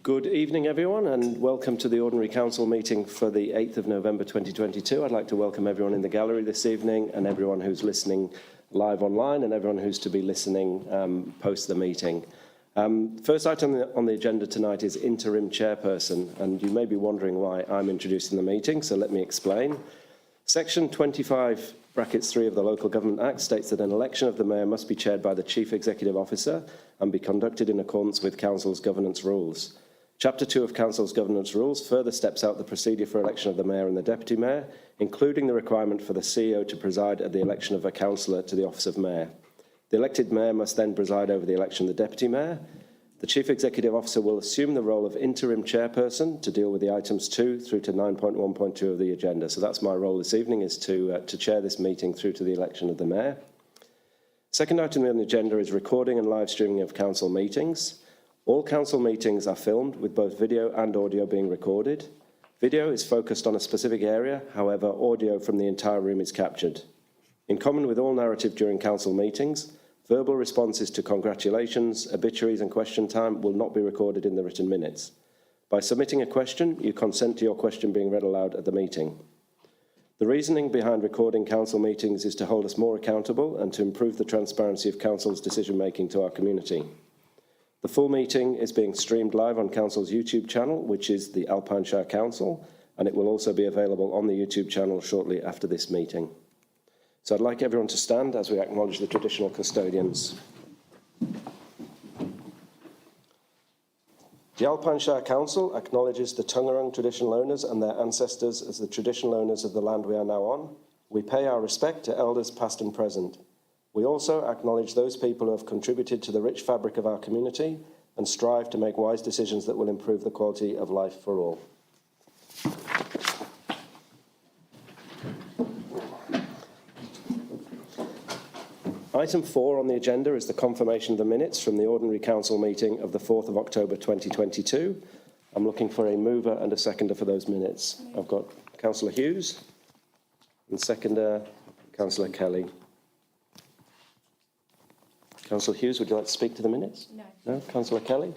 Good evening, everyone, and welcome to the Ordinary Council meeting for the 8th of November 2022. I'd like to welcome everyone in the gallery this evening and everyone who's listening live online and everyone who's to be listening post the meeting. First item on the agenda tonight is interim chairperson, and you may be wondering why I'm introducing the meeting, so let me explain. Section 25(3) of the Local Government Act states that an election of the Mayor must be chaired by the Chief Executive Officer and be conducted in accordance with Council's governance rules. Chapter 2 of Council's governance rules further steps out the procedure for election of the Mayor and the Deputy Mayor, including the requirement for the CEO to preside at the election of a councillor to the office of Mayor. The elected Mayor must then preside over the election of the Deputy Mayor. The Chief Executive Officer will assume the role of interim chairperson to deal with the items 2 through to 9.1.2 of the agenda. So that's my role this evening, is to chair this meeting through to the election of the Mayor. Second item on the agenda is recording and live streaming of council meetings. All council meetings are filmed with both video and audio being recorded. Video is focused on a specific area, however, audio from the entire room is captured. In common with all narrative during council meetings, verbal responses to congratulations, obituaries and question time will not be recorded in the written minutes. By submitting a question, you consent to your question being read aloud at the meeting. The reasoning behind recording council meetings is to hold us more accountable and to improve the transparency of council's decision-making to our community. The full meeting is being streamed live on council's YouTube channel, which is the Alpine Shire Council, and it will also be available on the YouTube channel shortly after this meeting. So I'd like everyone to stand as we acknowledge the traditional custodians. The Alpine Shire Council acknowledges the Taungurung traditional owners and their ancestors as the traditional owners of the land we are now on. We pay our respect to elders past and present. We also acknowledge those people who have contributed to the rich fabric of our community and strive to make wise decisions that will improve the quality of life for all. Item 4 on the agenda is the confirmation of the minutes from the Ordinary Council meeting of the 4th of October 2022. I'm looking for a mover and a seconder for those minutes. I've got Councillor Hughes and seconder Councillor Kelly. Councillor Hughes, would you like to speak to the minutes? No. No? Councillor Kelly?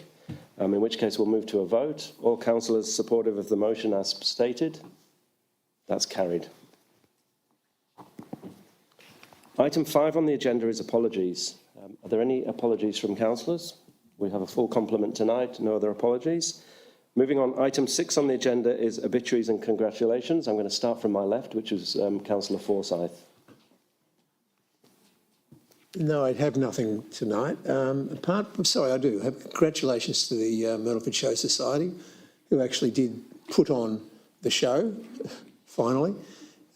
In which case we'll move to a vote. All councillors supportive of the motion as stated? That's carried. Item 5 on the agenda is apologies. Are there any apologies from councillors? We have a full complement tonight, no other apologies. Moving on, item 6 on the agenda is obituaries and congratulations. I'm going to start from my left, which is Councillor Forsyth. No, I have nothing tonight. I do have congratulations to the Myrtleford Show Society, who actually did put on the show, finally.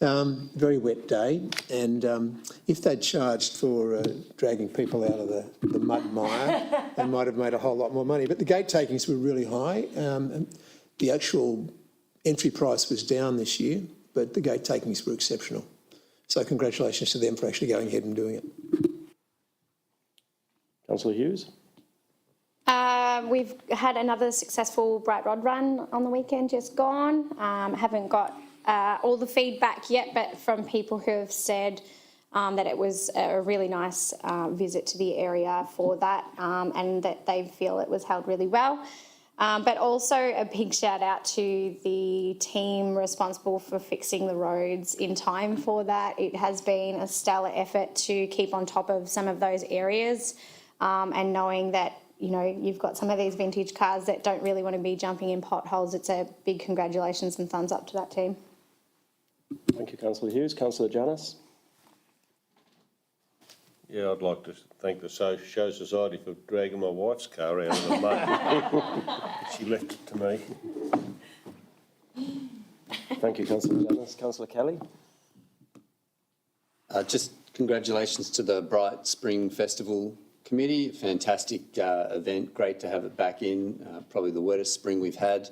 Very wet day, and if they'd charged for dragging people out of the mud mire, they might have made a whole lot more money. But the gate takings were really high. The actual entry price was down this year, but the gate takings were exceptional. So congratulations to them for actually going ahead and doing it. Councillor Hughes? We've had another successful Bright Rod run on the weekend just gone. Haven't got all the feedback yet, but from people who have said that it was a really nice visit to the area for that, and that they feel it was held really well. But also a big shout out to the team responsible for fixing the roads in time for that. It has been a stellar effort to keep on top of some of those areas, and knowing that, you know, you've got some of these vintage cars that don't really want to be jumping in potholes. It's a big congratulations and thumbs up to that team. Thank you, Councillor Hughes. Councillor Janus? Yeah, I'd like to thank the Show Society for dragging my wife's car out of the mud. She left it to me. Thank you, Councillor Janus. Councillor Kelly? Just congratulations to the Bright Spring Festival Committee. Fantastic event, great to have it back in, probably the wettest spring we've had.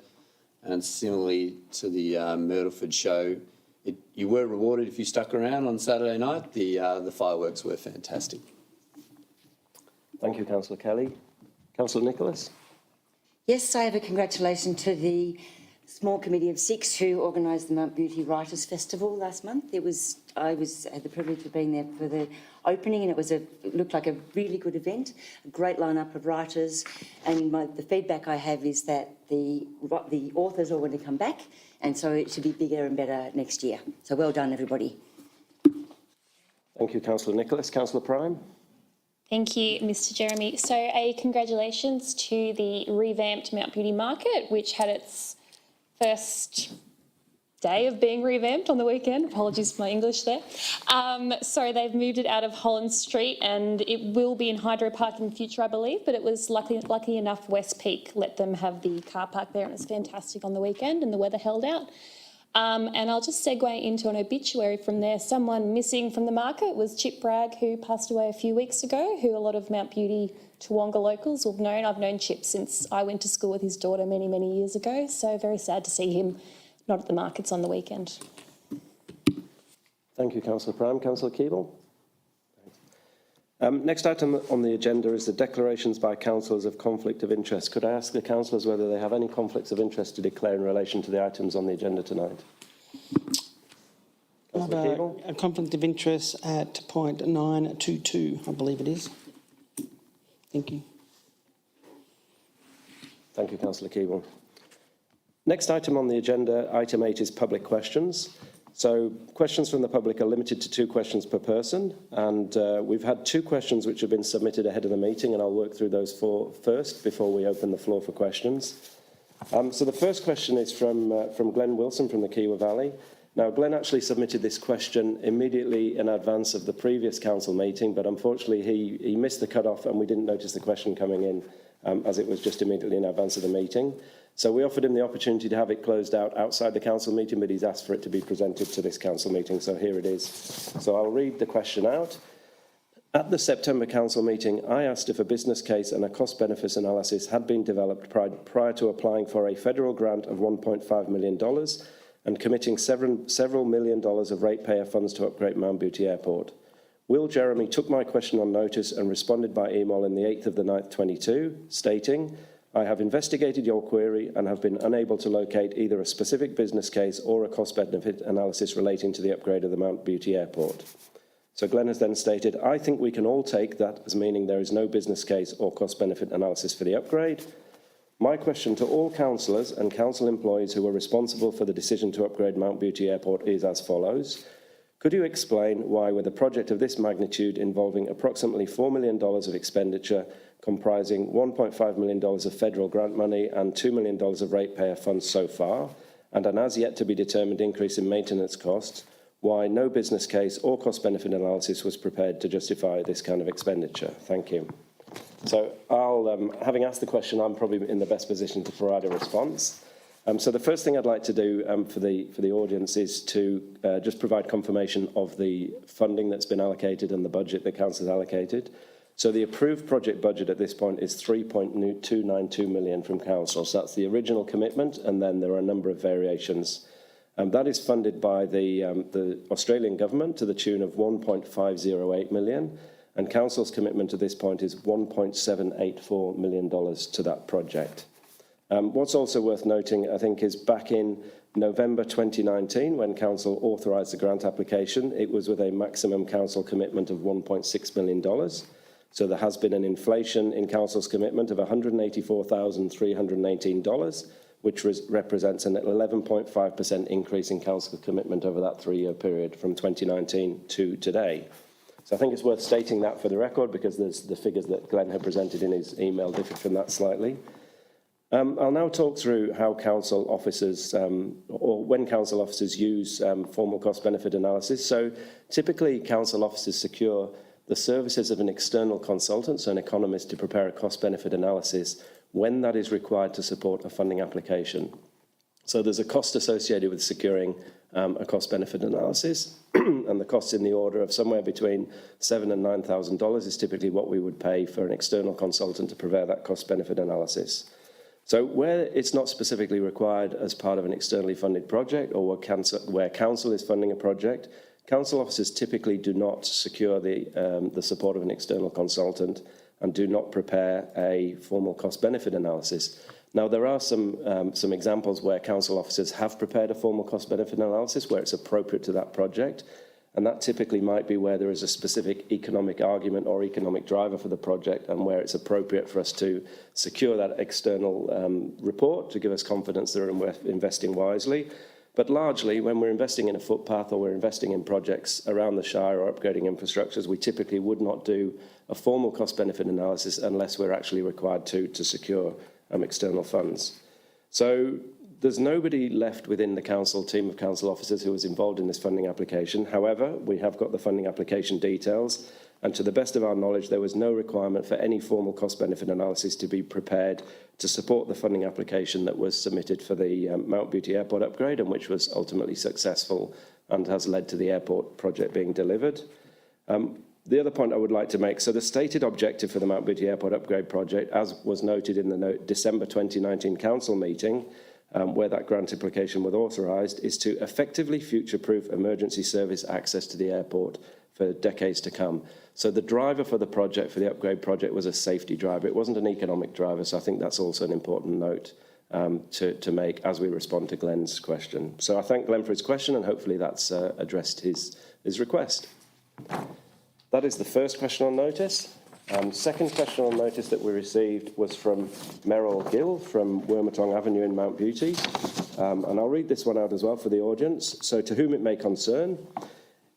And similarly to the Myrtleford Show, you were rewarded if you stuck around on Saturday night. The fireworks were fantastic. Thank you, Councillor Kelly. Councillor Nicholas? Yes, I have a congratulation to the small committee of 6 who organised the Mount Beauty Writers Festival last month. I had the privilege of being there for the opening, and it looked like a really good event, a great lineup of writers. And the feedback I have is that the authors all want to come back, and so it should be bigger and better next year. So well done, everybody. Thank you, Councillor Nicholas. Councillor Prime? Thank you, Mr. Jeremy. So a congratulations to the revamped Mount Beauty Market, which had its first day of being revamped on the weekend. Apologies for my English there. So they've moved it out of Holland Street, and it will be in Hydro Park in the future, I believe, but it was lucky enough West Peak let them have the car park there, and it was fantastic on the weekend and the weather held out. And I'll just segue into an obituary from there. Someone missing from the market was Chip Bragg, who passed away a few weeks ago, who a lot of Mount Beauty Toowoomba locals will have known. I've known Chip since I went to school with his daughter many, many years ago, so very sad to see him not at the markets on the weekend. Thank you, Councillor Prime. Councillor Keeble? Next item on the agenda is the declarations by councillors of conflict of interest. Could I ask the councillors whether they have any conflicts of interest to declare in relation to the items on the agenda tonight? I have Councillor Keeble? a conflict of interest at point 922, I believe it is. Thank you. Thank you, Councillor Keeble. Next item on the agenda, item 8, is public questions. So questions from the public are limited to 2 questions per person, and we've had 2 questions which have been submitted ahead of the meeting, and I'll work through those first before we open the floor for questions. So the first question is from Glenn Wilson from the Kiewa Valley. Now, Glenn actually submitted this question immediately in advance of the previous council meeting, but unfortunately he missed the cut-off and we didn't notice the question coming in as it was just immediately in advance of the meeting. So we offered him the opportunity to have it closed out outside the council meeting, but he's asked for it to be presented to this council meeting, so here it is. So I'll read the question out. At the September council meeting, I asked if a business case and a cost-benefit analysis had been developed prior to applying for a federal grant of $1.5 million and committing several million dollars of ratepayer funds to upgrade Mount Beauty Airport. Will Jeremy took my question on notice and responded by email on the 8th of the 9th, 22, stating, I have investigated your query and have been unable to locate either a specific business case or a cost-benefit analysis relating to the upgrade of the Mount Beauty Airport. So Glenn has then stated, I think we can all take that as meaning there is no business case or cost-benefit analysis for the upgrade. My question to all councillors and council employees who are responsible for the decision to upgrade Mount Beauty Airport is as follows. Could you explain why, with a project of this magnitude involving approximately $4 million of expenditure, comprising $1.5 million of federal grant money and $2 million of ratepayer funds so far, and an as yet to be determined increase in maintenance costs, why no business case or cost-benefit analysis was prepared to justify this kind of expenditure? Thank you. So having asked the question, I'm probably in the best position to provide a response. So the first thing I'd like to do for the audience is to just provide confirmation of the funding that's been allocated and the budget the council has allocated. So the approved project budget at this point is $3.292 million from council. So that's the original commitment, and then there are a number of variations. That is funded by the Australian government to the tune of $1.508 million, and council's commitment at this point is $1.784 million to that project. What's also worth noting, I think, is back in November 2019, when council authorised the grant application, it was with a maximum council commitment of $1.6 million. So there has been an inflation in council's commitment of $184,318, which represents an 11.5% increase in council commitment over that 3-year period from 2019 to today. So I think it's worth stating that for the record, because the figures that Glenn had presented in his email differ from that slightly. I'll now talk through how council officers, or when council officers use formal cost-benefit analysis. So typically council officers secure the services of an external consultant, so an economist, to prepare a cost-benefit analysis when that is required to support a funding application. So there's a cost associated with securing a cost-benefit analysis, and the cost in the order of somewhere between $7,000 and $9,000 is typically what we would pay for an external consultant to prepare that cost-benefit analysis. So where it's not specifically required as part of an externally funded project, or where council is funding a project, council officers typically do not secure the support of an external consultant and do not prepare a formal cost-benefit analysis. Now, there are some examples where council officers have prepared a formal cost-benefit analysis where it's appropriate to that project, and that typically might be where there is a specific economic argument or economic driver for the project, and where it's appropriate for us to secure that external report to give us confidence that we're investing wisely. But largely, when we're investing in a footpath or we're investing in projects around the Shire or upgrading infrastructures, we typically would not do a formal cost-benefit analysis unless we're actually required to secure external funds. So there's nobody left within the council team of council officers who was involved in this funding application. However, we have got the funding application details, and to the best of our knowledge, there was no requirement for any formal cost-benefit analysis to be prepared to support the funding application that was submitted for the Mount Beauty Airport upgrade, and which was ultimately successful and has led to the airport project being delivered. The other point I would like to make, so the stated objective for the Mount Beauty Airport upgrade project, as was noted in the December 2019 council meeting, where that grant application was authorised, is to effectively future-proof emergency service access to the airport for decades to come. So the driver for the project, for the upgrade project, was a safety driver. It wasn't an economic driver, so I think that's also an important note to make as we respond to Glenn's question. So I thank Glenn for his question, and hopefully that's addressed his request. That is the first question on notice. Second question on notice that we received was from Merrill Gill from Wormatong Avenue in Mount Beauty. And I'll read this one out as well for the audience. So, to whom it may concern,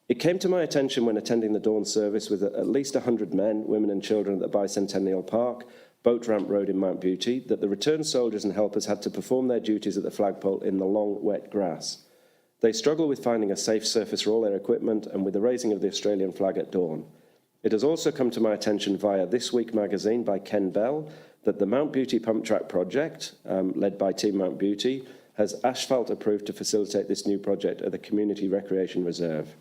it came to my attention when attending the dawn service with at least 100 men, women and children at the Bicentennial Park, Boat Ramp Road in Mount Beauty, that the returned soldiers and helpers had to perform their duties at the flagpole in the long, wet grass. They struggle with finding a safe surface for all their equipment and with the raising of the Australian flag at dawn. It has also come to my attention via This Week magazine by Ken Bell that the Mount Beauty Pump Track project, led by Team Mount Beauty, has asphalt approved to facilitate this new project at the Community Recreation Reserve.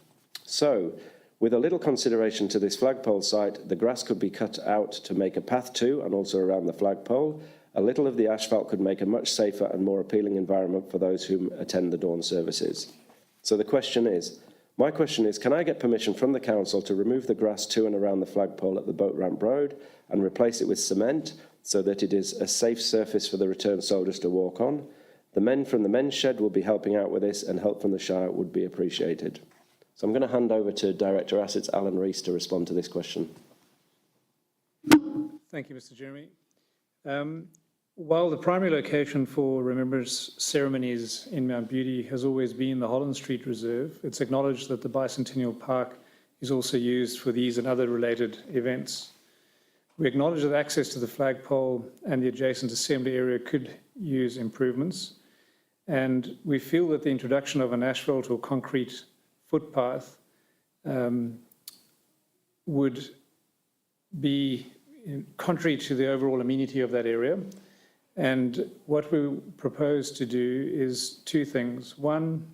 So, with a little consideration to this flagpole site, the grass could be cut out to make a path to and also around the flagpole. A little of the asphalt could make a much safer and more appealing environment for those who attend the dawn services. So the question is, my question is, can I get permission from the council to remove the grass to and around the flagpole at the Boat Ramp Road and replace it with cement so that it is a safe surface for the returned soldiers to walk on? The men from the men's shed will be helping out with this, and help from the Shire would be appreciated. So I'm going to hand over to Director Assets Alan Rees to respond to this question. Thank you, Mr. Jeremy. While the primary location for remembrance ceremonies in Mount Beauty has always been the Holland Street Reserve, it's acknowledged that the Bicentennial Park is also used for these and other related events. We acknowledge that access to the flagpole and the adjacent assembly area could use improvements, and we feel that the introduction of an asphalt or concrete footpath would be contrary to the overall amenity of that area. And what we propose to do is two things. One,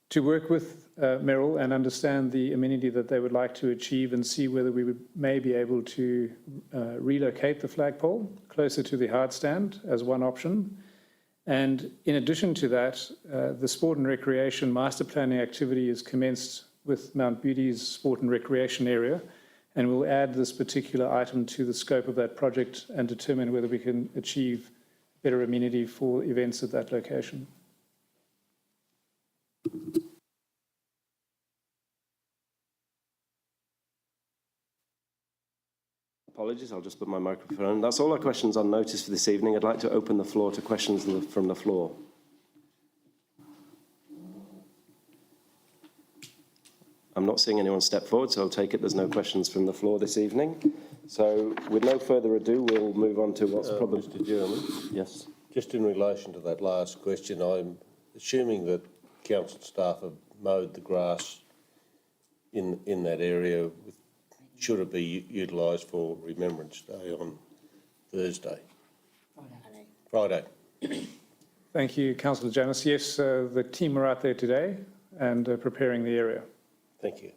to work with Merrill and understand the amenity that they would like to achieve and see whether we may be able to relocate the flagpole closer to the hard stand as one option. And in addition to that, the sport and recreation master planning activity is commenced with Mount Beauty's sport and recreation area, and we'll add this particular item to the scope of that project and determine whether we can achieve better amenity for events at that location. Apologies, I'll just put my microphone on. That's all our questions on notice for this evening. I'd like to open the floor to questions from the floor. I'm not seeing anyone step forward, so I'll take it there's no questions from the floor this evening. So with no further ado, we'll move on to what's probably... Mr. Chairman, Yes. just in relation to that last question, I'm assuming that council staff have mowed the grass in that area. Should it be utilised for Remembrance Day on Thursday? Friday. Thank you, Councillor Janus. Yes, the team are out there today and preparing the area. Thank you.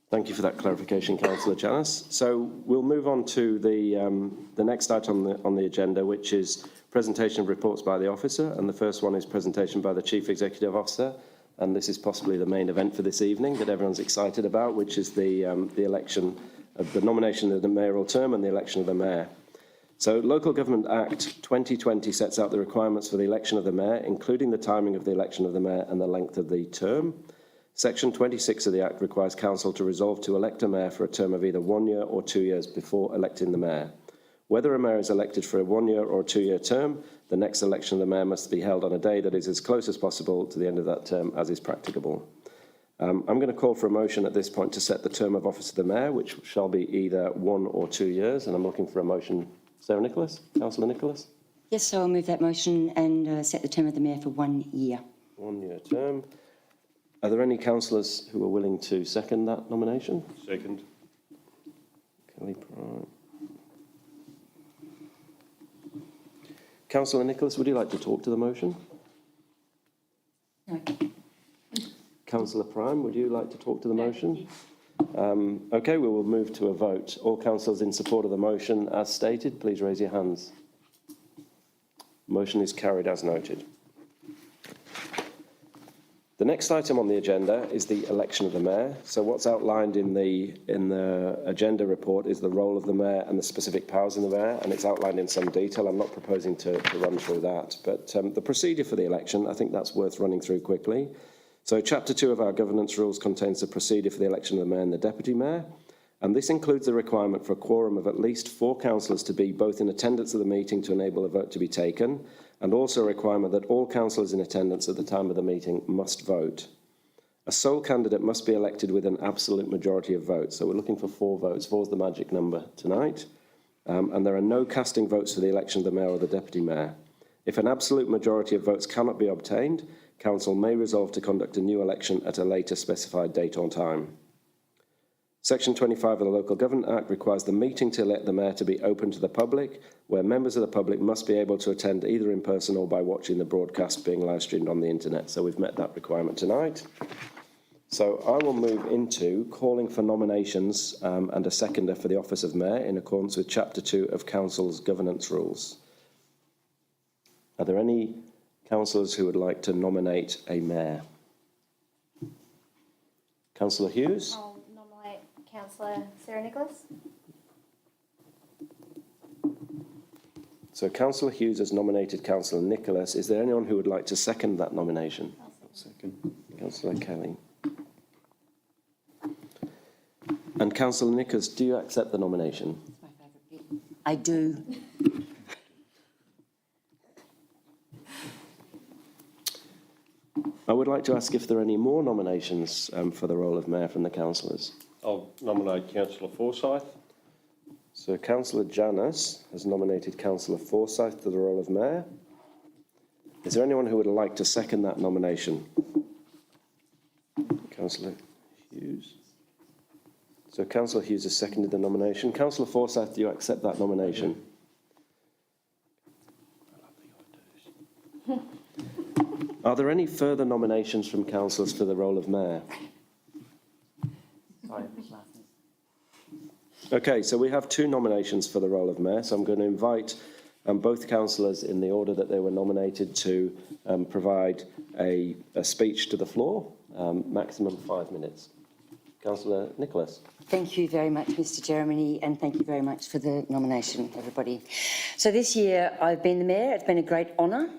Thank you for that clarification, Councillor Janus. So we'll move on to the next item on the agenda, which is presentation of reports by the officer. And the first one is presentation by the Chief Executive Officer. And this is possibly the main event for this evening that everyone's excited about, which is the election of the nomination of the mayoral term and the election of the mayor. So Local Government Act 2020 sets out the requirements for the election of the mayor, including the timing of the election of the mayor and the length of the term. Section 26 of the Act requires council to resolve to elect a mayor for a term of either 1 year or 2 years before electing the mayor. Whether a mayor is elected for a 1 year or 2 year term, the next election of the mayor must be held on a day that is as close as possible to the end of that term as is practicable. I'm going to call for a motion at this point to set the term of office of the mayor, which shall be either 1 or 2 years, and I'm looking for a motion. Sarah Nicholas, Councillor Nicholas. Yes, so I'll move that motion and set the term of the mayor for 1 year. 1 year term. Are there any councillors who are willing to second that nomination? Second. Kelly Prime. Councillor Nicholas, would you like to talk to the motion? No. Councillor Prime, would you like to talk to the motion? Okay, we will move to a vote. All councillors in support of the motion as stated, please raise your hands. Motion is carried as noted. The next item on the agenda is the election of the mayor. So what's outlined in the agenda report is the role of the mayor and the specific powers of the mayor, and it's outlined in some detail. I'm not proposing to run through that, but the procedure for the election, I think that's worth running through quickly. So Chapter 2 of our governance rules contains the procedure for the election of the mayor and the deputy mayor, and this includes the requirement for a quorum of at least 4 councillors to be both in attendance at the meeting to enable a vote to be taken, and also a requirement that all councillors in attendance at the time of the meeting must vote. A sole candidate must be elected with an absolute majority of votes. So we're looking for 4 votes. 4 is the magic number tonight. And there are no casting votes for the election of the mayor or the deputy mayor. If an absolute majority of votes cannot be obtained, council may resolve to conduct a new election at a later specified date or time. Section 25 of the Local Government Act requires the meeting to elect the mayor to be open to the public, where members of the public must be able to attend either in person or by watching the broadcast being live streamed on the internet. So we've met that requirement tonight. So I will move into calling for nominations and a seconder for the office of mayor in accordance with Chapter 2 of Council's governance rules. Are there any councillors who would like to nominate a mayor? Councillor Hughes? I'll nominate Councillor Sarah Nicholas. So Councillor Hughes has nominated Councillor Nicholas. Is there anyone who would like to second that nomination? Second. Councillor Kelly. And Councillor Nicholas, do you accept the nomination? My favourite bit. I do. I would like to ask if there are any more nominations for the role of mayor from the councillors. I'll nominate Councillor Forsyth. So Councillor Janus has nominated Councillor Forsyth to the role of mayor. Is there anyone who would like to second that nomination? Councillor Hughes. So Councillor Hughes has seconded the nomination. Councillor Forsyth, do you accept that nomination? Are there any further nominations from councillors for the role of mayor? Okay, so we have 2 nominations for the role of mayor, so I'm going to invite both councillors in the order that they were nominated to provide a speech to the floor, maximum 5 minutes. Councillor Nicholas. Thank you very much, Mr Jeremy, and thank you very much for the nomination, everybody. So this year I've been the mayor. It's been a great honour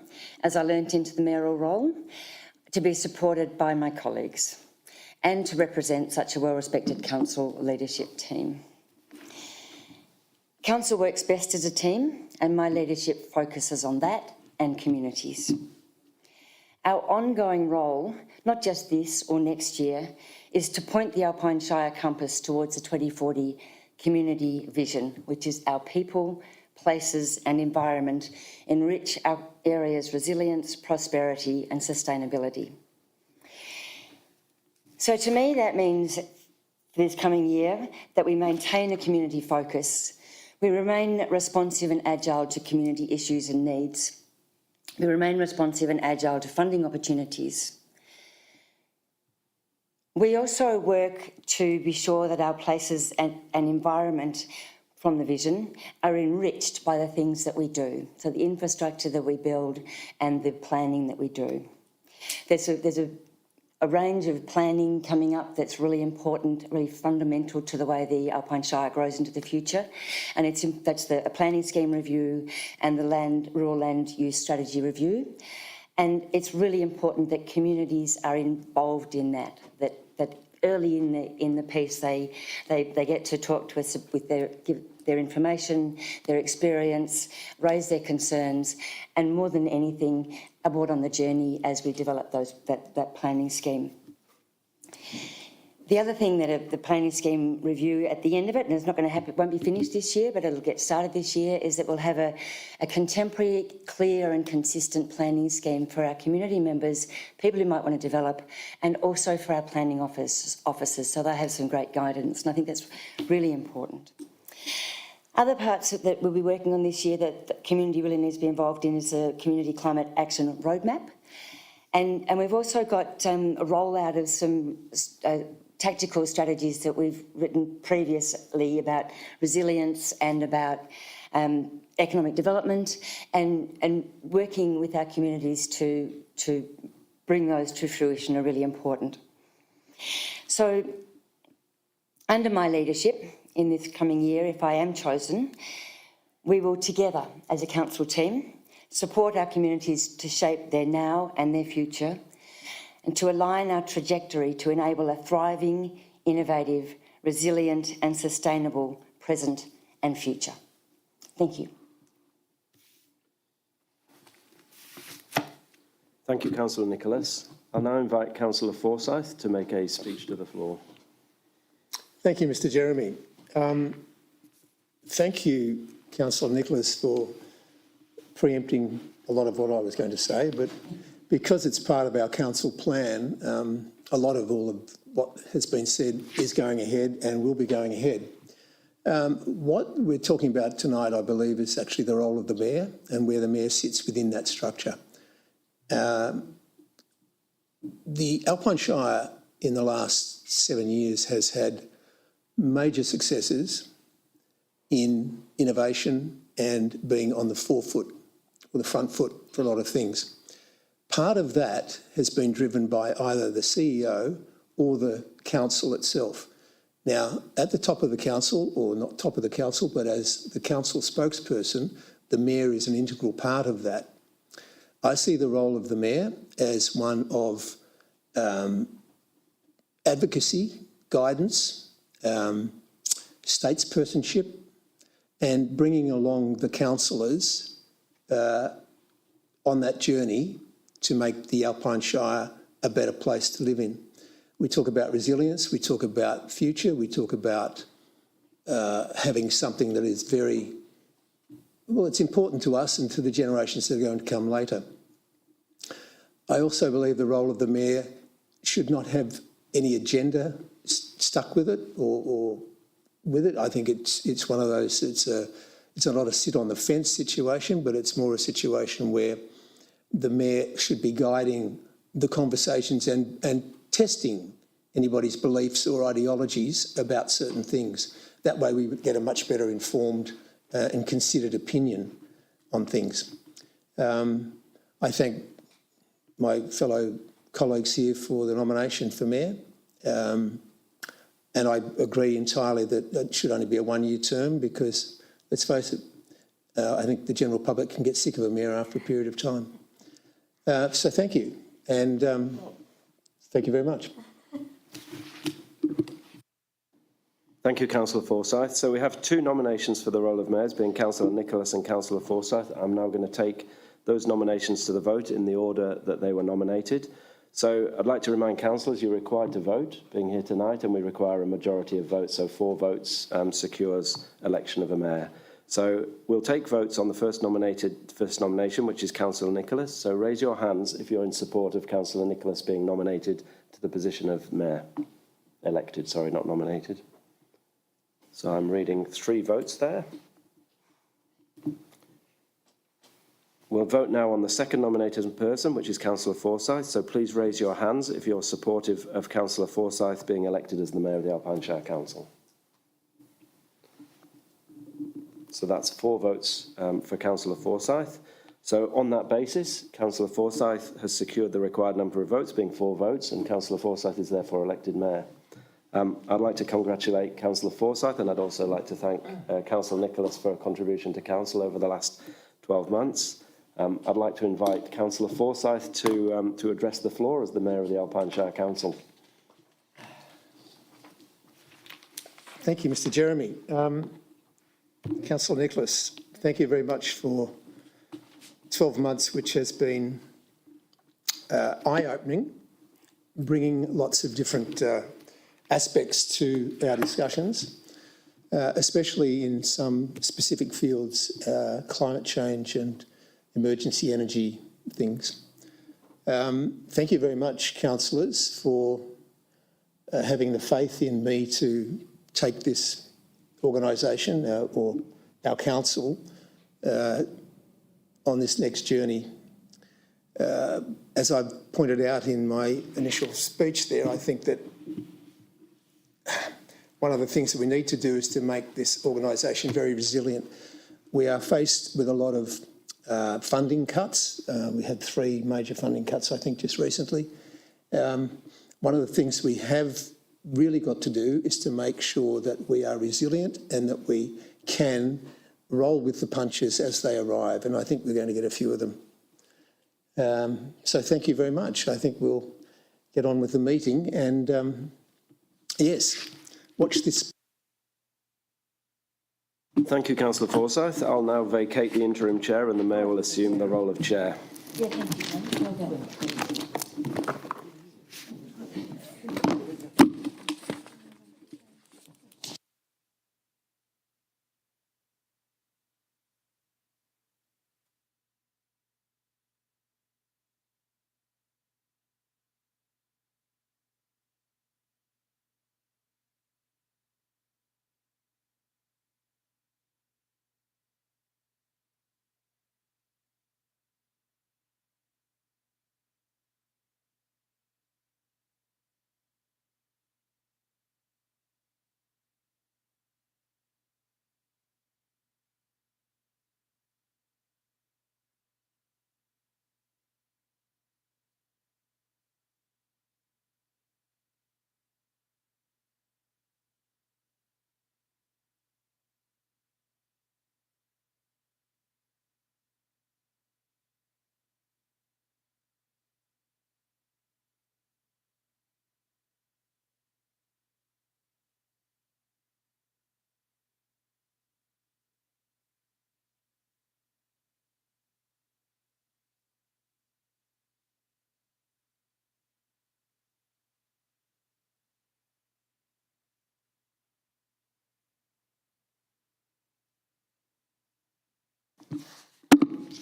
as I learnt into the mayoral role to be supported by my colleagues and to represent such a well-respected council leadership team. Council works best as a team, and my leadership focuses on that and communities. Our ongoing role, not just this or next year, is to point the Alpine Shire compass towards the 2040 community vision, which is our people, places and environment enrich our area's resilience, prosperity and sustainability. So to me that means this coming year that we maintain a community focus, we remain responsive and agile to community issues and needs, we remain responsive and agile to funding opportunities. We also work to be sure that our places and environment from the vision are enriched by the things that we do, so the infrastructure that we build and the planning that we do. There's a a range of planning coming up that's really important, really fundamental to the way the Alpine Shire grows into the future. And that's the planning scheme review and the rural land use strategy review. And it's really important that communities are involved in that early in the piece they get to talk to us with give their information, their experience, raise their concerns, and more than anything, aboard on the journey as we develop that planning scheme. The other thing that the planning scheme review at the end of it, and it's not going to happen, it won't be finished this year, but it'll get started this year, is that we'll have a contemporary, clear and consistent planning scheme for our community members, people who might want to develop, and also for our planning officers, so they have some great guidance, and I think that's really important. Other parts that we'll be working on this year that the community really needs to be involved in is the Community Climate Action Roadmap. And we've also got a rollout of some tactical strategies that we've written previously about resilience and about economic development and working with our communities to bring those to fruition are really important. So under my leadership in this coming year, if I am chosen, we will together as a council team support our communities to shape their now and their future and to align our trajectory to enable a thriving, innovative, resilient and sustainable present and future. Thank you. Thank you, Councillor Nicholas. I'll now invite Councillor Forsyth to make a speech to the floor. Thank you, Mr Jeremy. Thank you, Councillor Nicholas, for preempting a lot of what I was going to say, but because it's part of our council plan, a lot of all of what has been said is going ahead and will be going ahead. What we're talking about tonight, I believe, is actually the role of the Mayor and where the Mayor sits within that structure. The Alpine Shire in the last 7 years has had major successes in innovation and being on the forefoot or the front foot for a lot of things. Part of that has been driven by either the CEO or the council itself. Now, at the top of the council, or not top of the council, but as the council spokesperson, the Mayor is an integral part of that. I see the role of the Mayor as one of advocacy, guidance, statespersonship, and bringing along the councillors on that journey to make the Alpine Shire a better place to live in. We talk about resilience, we talk about future, we talk about having something that is very, well, it's important to us and to the generations that are going to come later. I also believe the role of the Mayor should not have any agenda stuck with it or with it. I think it's one of those, it's not a sit on the fence situation, but it's more a situation where the Mayor should be guiding the conversations and testing anybody's beliefs or ideologies about certain things. That way we would get a much better informed and considered opinion on things. I thank my fellow colleagues here for the nomination for Mayor. And I agree entirely that it should only be a one-year term because, let's face it, I think the general public can get sick of a Mayor after a period of time. So thank you, and thank you very much. Thank you, Councillor Forsyth. So we have two nominations for the role of mayors, being Councillor Nicholas and Councillor Forsyth. I'm now going to take those nominations to the vote in the order that they were nominated. So I'd like to remind councillors you're required to vote, being here tonight, and we require a majority of votes, so 4 votes secures election of a mayor. So we'll take votes on the first nomination, which is Councillor Nicholas. So raise your hands if you're in support of Councillor Nicholas being nominated to the position of mayor. Elected, sorry, not nominated. So I'm reading 3 votes there. We'll vote now on the second nominated person, which is Councillor Forsyth. So please raise your hands if you're supportive of Councillor Forsyth being elected as the Mayor of the Alpine Shire Council. So that's 4 votes for Councillor Forsyth. So on that basis, Councillor Forsyth has secured the required number of votes, being 4 votes, and Councillor Forsyth is therefore elected mayor. I'd like to congratulate Councillor Forsyth, and I'd also like to thank Councillor Nicholas for a contribution to council over the last 12 months. I'd like to invite Councillor Forsyth to address the floor as the mayor of the Alpine Shire Council. Thank you, Mr. Jeremy. Councillor Nicholas, thank you very much for 12 months, which has been eye-opening, bringing lots of different aspects to our discussions, especially in some specific fields, climate change and emergency energy things. Thank you very much, councillors, for having the faith in me to take this organisation or our council on this next journey. As I pointed out in my initial speech there, I think that one of the things that we need to do is to make this organisation very resilient. We are faced with a lot of funding cuts. We had 3 major funding cuts, I think, just recently. One of the things we have really got to do is to make sure that we are resilient and that we can roll with the punches as they arrive, and I think we're going to get a few of them. So thank you very much. I think we'll get on with the meeting and, yes, watch this. Thank you, Councillor Forsyth. I'll now vacate the interim chair and the mayor will assume the role of chair. Yeah, thank you. Well done.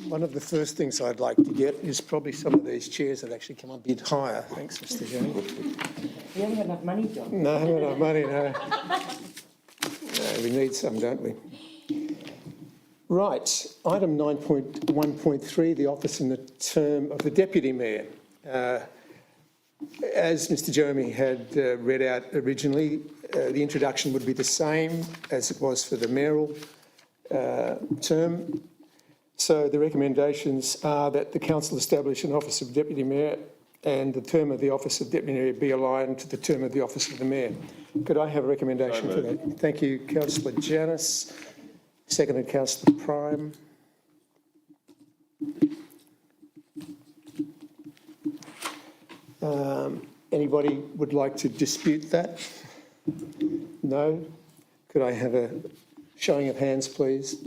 One of the first things I'd like to get is probably some of these chairs that actually come a bit higher. Thanks, Mr. Jeremy. We haven't got enough money, John. No, haven't got enough money, no. No, we need some, don't we? Right, item 9.1.3, the office and the term of the Deputy Mayor. As Mr. Jeremy had read out originally, the introduction would be the same as it was for the mayoral term. So the recommendations are that the council establish an office of Deputy Mayor and the term of the office of Deputy Mayor be aligned to the term of the office of the Mayor. Could I have a recommendation for that? Thank you, Councillor Janus. Seconded, Councillor Prime. Anybody would like to dispute that? No? Could I have a showing of hands, please?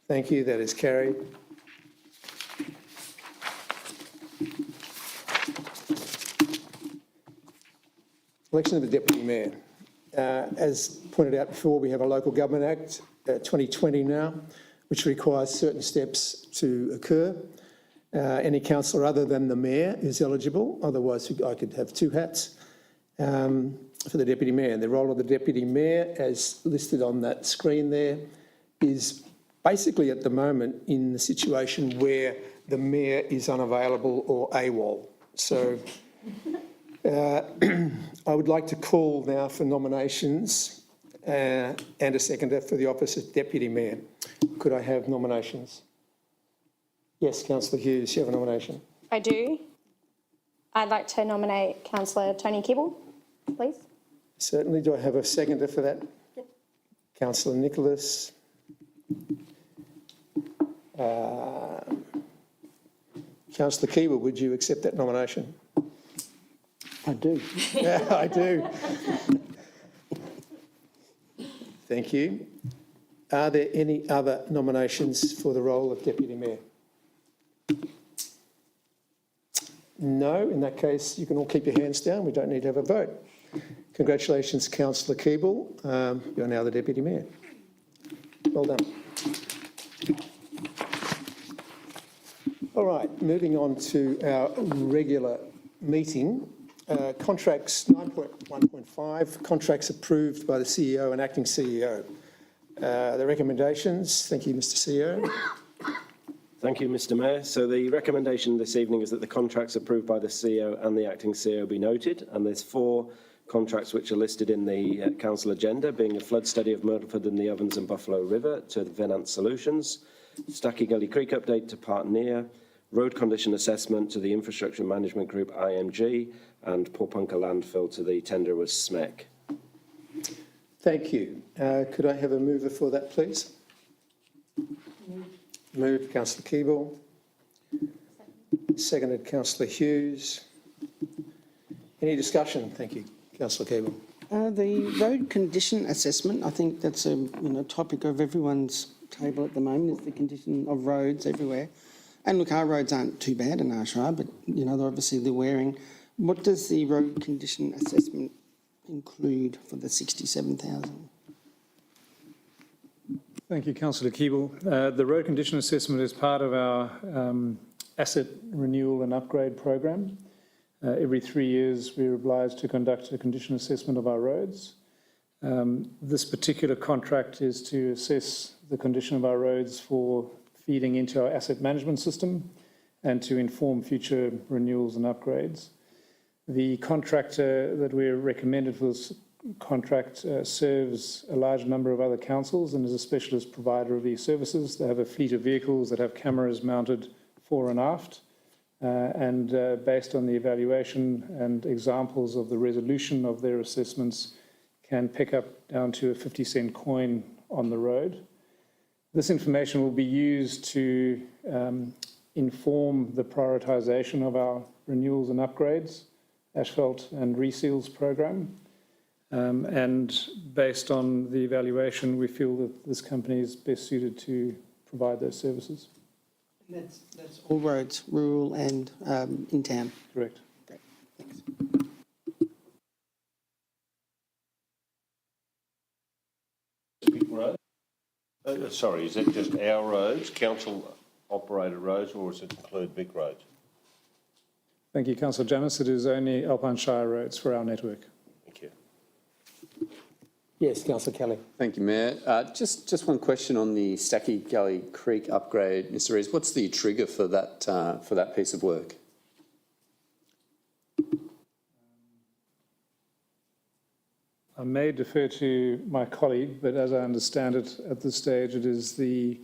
Thank you, that is carried. Election of the Deputy Mayor. As pointed out before, we have a Local Government Act 2020 now, which requires certain steps to occur. Any councillor other than the Mayor is eligible, otherwise I could have 2 hats for the Deputy Mayor. And the role of the Deputy Mayor, as listed on that screen there, is basically at the moment in the situation where the Mayor is unavailable or AWOL. So I would like to call now for nominations and a seconder for the office of Deputy Mayor. Could I have nominations? Yes, councillor Hughes, you have a nomination. I do. I'd like to nominate Councillor Tony Kibble, please. Certainly. Do I have a seconder for that? Yep. Councillor Nicholas. Councillor Keeble, would you accept that nomination? I do. Yeah, I do. Thank you. Are there any other nominations for the role of Deputy Mayor? No. In that case, you can all keep your hands down. We don't need to have a vote. Congratulations, Councillor Keeble. You're now the Deputy Mayor. Well done. All right, moving on to our regular meeting. Contracts 9.1.5, contracts approved by the CEO and acting CEO. The recommendations, thank you, Mr. CEO. Thank you, Mr Mayor. So the recommendation this evening is that the contracts approved by the CEO and the acting CEO be noted, and there's 4 contracts which are listed in the council agenda, being a flood study of Myrtleford and the Ovens and Buffalo River to Venant Solutions, Stacky Gully Creek update to Partneer, road condition assessment to the Infrastructure Management Group IMG, and Porpunka landfill to the tender was SMEC. Thank you. Could I have a mover for that, please? Moved, Councillor Keeble. Seconded, Councillor Hughes. Any discussion? Thank you, Councillor Keeble. The road condition assessment, I think that's a topic of everyone's table at the moment, is the condition of roads everywhere. And look, our roads aren't too bad in Ayrshire, but obviously they're wearing. What does the road condition assessment include for the 67,000? Thank you, Councillor Keeble. The road condition assessment is part of our asset renewal and upgrade program. Every 3 years, we're obliged to conduct a condition assessment of our roads. This particular contract is to assess the condition of our roads for feeding into our asset management system and to inform future renewals and upgrades. The contractor that we're recommended for this contract serves a large number of other councils and is a specialist provider of these services. They have a fleet of vehicles that have cameras mounted fore and aft, and based on the evaluation and examples of the resolution of their assessments, can pick up down to a 50-cent coin on the road. This information will be used to inform the prioritisation of our renewals and upgrades, asphalt and reseals program. And based on the evaluation, we feel that this company is best suited to provide those services. That's all roads, rural and in town. Correct. Great, thanks. Big road? Sorry, is it just our roads, council operated roads, or does it include big roads? Thank you, Councillor Janus. It is only Alpine Shire roads for our network. Thank you. Yes, Councillor Kelly. Thank you, Mayor. Just one question on the Stacky Gully Creek upgrade, Mr. Rees. What's the trigger for that piece of work? I may defer to my colleague, but as I understand it at this stage, it is the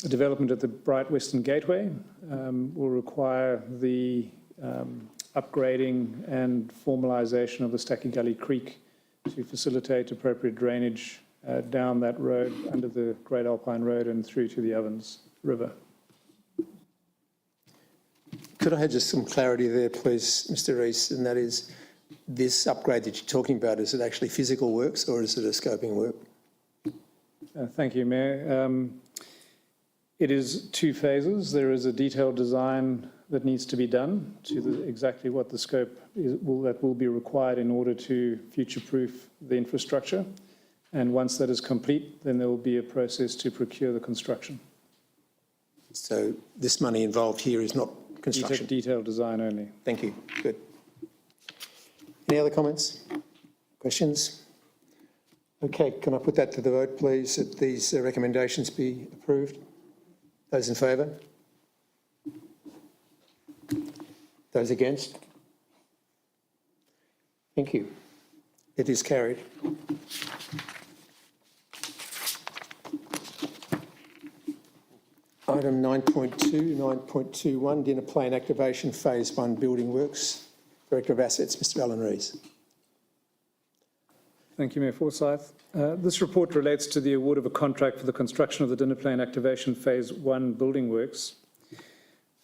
development at the Bright Western Gateway will require the upgrading and formalisation of the Stacky Gully Creek to facilitate appropriate drainage down that road under the Great Alpine Road and through to the Ovens River. Could I have just some clarity there, please, Mr. Rees? And that is, this upgrade that you're talking about, is it actually physical works or is it a scoping work? Thank you, Mayor. It is 2 phases. There is a detailed design that needs to be done to exactly what the scope is, that will be required in order to future-proof the infrastructure. And once that is complete, then there will be a process to procure the construction. So this money involved here is not construction? Detailed design only. Thank you. Good. Any other comments? Questions? Okay, can I put that to the vote, please, that these recommendations be approved? Those in favour? Those against? Thank you. It is carried. Item 9.2, 9.21, dinner plan activation phase 1 building works. Director of Assets, Mr Alan Rees. Thank you, Mayor Forsyth. This report relates to the award of a contract for the construction of the dinner plane activation phase 1 building works.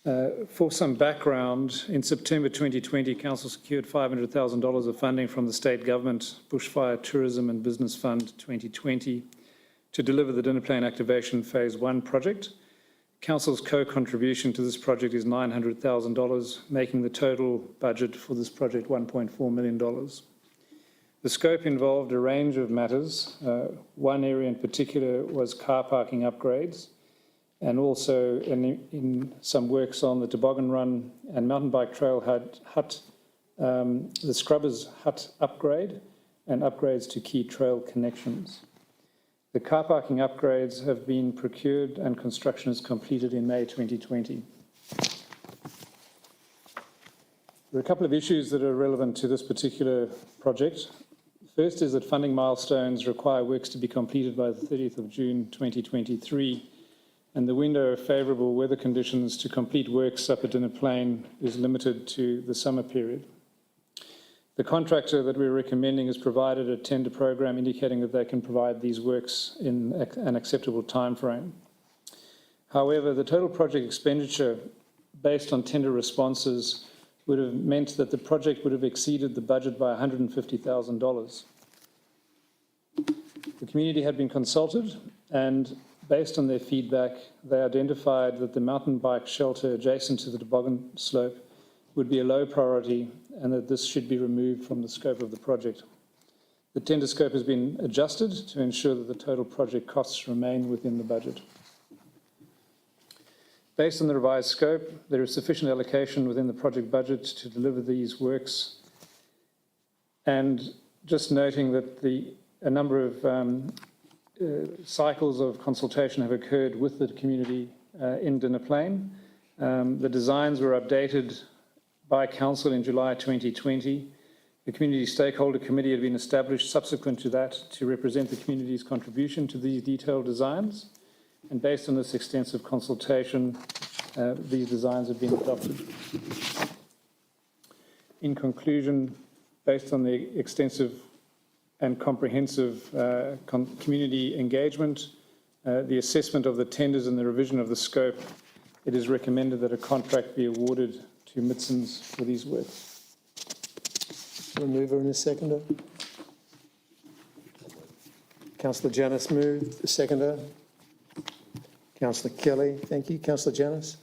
For some background, in September 2020, Council secured $500,000 of funding from the state government, Bushfire Tourism and Business Fund 2020, to deliver the dinner plane activation phase 1 project. Council's co-contribution to this project is $900,000, making the total budget for this project $1.4 million. The scope involved a range of matters. One area in particular was car parking upgrades, and also in some works on the Toboggan Run and Mountain Bike Trail hut, the Scrubbers Hut upgrade, and upgrades to key trail connections. The car parking upgrades have been procured and construction is completed in May 2020. There are a couple of issues that are relevant to this particular project. First is that funding milestones require works to be completed by the 30th of June 2023, and the window of favourable weather conditions to complete works up at Dinner Plain is limited to the summer period. The contractor that we're recommending has provided a tender program indicating that they can provide these works in an acceptable time frame. However, the total project expenditure based on tender responses would have meant that the project would have exceeded the budget by $150,000. The community had been consulted, and based on their feedback, they identified that the mountain bike shelter adjacent to the toboggan slope would be a low priority and that this should be removed from the scope of the project. The tender scope has been adjusted to ensure that the total project costs remain within the budget. Based on the revised scope, there is sufficient allocation within the project budget to deliver these works. And just noting that a number of cycles of consultation have occurred with the community in Dinner Plain. The designs were updated by Council in July 2020. The Community Stakeholder Committee had been established subsequent to that to represent the community's contribution to these detailed designs. And based on this extensive consultation, these designs have been adopted. In conclusion, based on the extensive and comprehensive community engagement, the assessment of the tenders and the revision of the scope, it is recommended that a contract be awarded to Mitsons for these works. A mover and a seconder. Councillor Janus moved, the seconder. Councillor Kelly, thank you. Councillor Janus.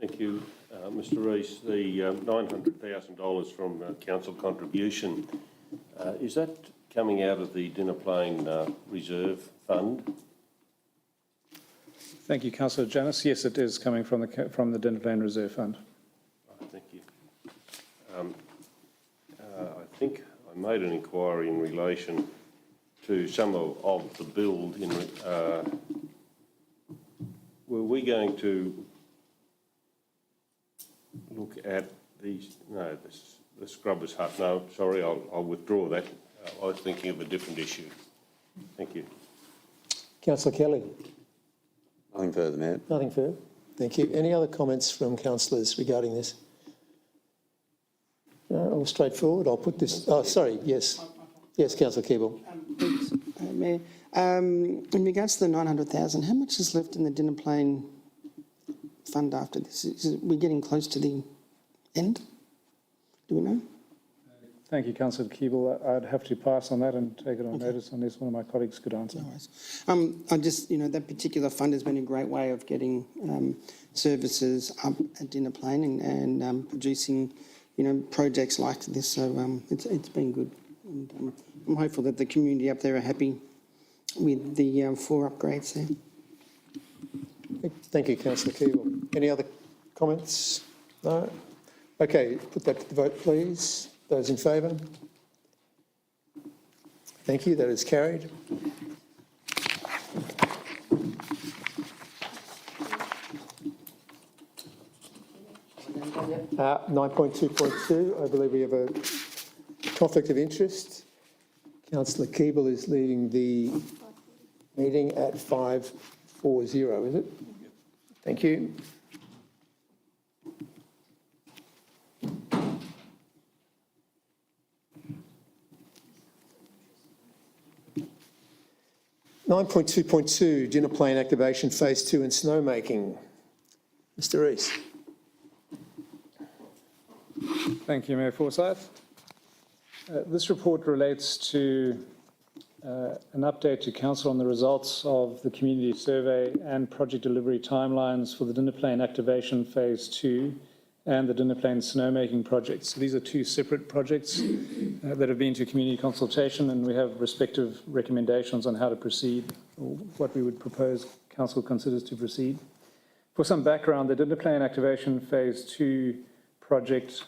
Thank you, Mr Rees. The $900,000 from council contribution, is that coming out of the Dinner Plain Reserve Fund? Thank you, Councillor Janus. Yes, it is coming from the Dinner Plain Reserve Fund. Thank you. I think I made an inquiry in relation to some of the build. Were we going to look at the Scrubbers Hut? No, sorry, I'll withdraw that. I was thinking of a different issue. Thank you. Councillor Kelly. Nothing further, Mayor. Nothing further. Thank you. Any other comments from councillors regarding this? No, all straightforward. I'll put this. Oh, sorry. Yes. Yes, Councillor Keeble. Thanks, Mayor. In regards to the 900,000, how much is left in the Dinner Plain fund after this? We're getting close to the end? Do we know? Thank you, Councillor Keeble. I'd have to pass on that and take it on notice unless one of my colleagues could answer. No worries. I just, that particular fund has been a great way of getting services up at Dinner Plain and producing, projects like this. So it's been good. And I'm hopeful that the community up there are happy with the 4 upgrades there. Thank you, Councillor Keeble. Any other comments? No? Okay, put that to the vote, please. Those in favour? Thank you, that is carried. Uh, 9.2.2, I believe we have a conflict of interest. Councillor Keeble is leading the meeting at 5:40, is it? Thank you. (9.2.2) Dinner Plane Activation Phase 2 and Snowmaking. Mr Rees. Thank you, Mayor Forsyth. This report relates to an update to Council on the results of the community survey and project delivery timelines for the Dinner Plane Activation Phase 2 and the Dinner Plane Snowmaking project. So these are two separate projects that have been to community consultation, and we have respective recommendations on how to proceed, or what we would propose Council considers to proceed. For some background, the Dinner Plane Activation Phase 2 project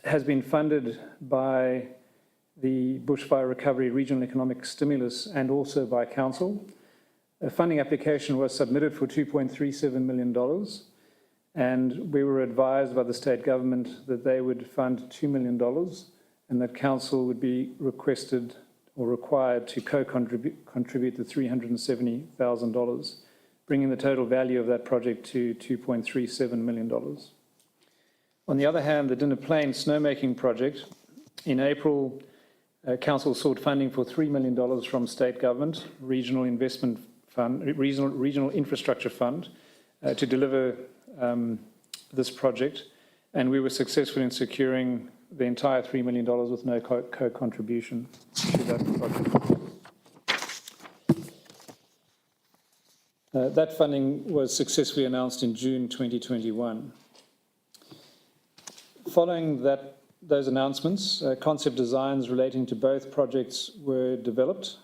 has been funded by the Bushfire Recovery Regional Economic Stimulus and also by Council. A funding application was submitted for $2.37 million, and we were advised by the state government that they would fund $2 million and that Council would be requested or required to contribute the $370,000, bringing the total value of that project to $2.37 million. On the other hand, the Dinner Plane Snowmaking project, in April, Council sought funding for $3 million from state government, Regional Investment Fund, Regional Infrastructure Fund, to deliver this project, and we were successful in securing the entire $3 million with no co-contribution to that project. That funding was successfully announced in June 2021. Following those announcements, concept designs relating to both projects were developed,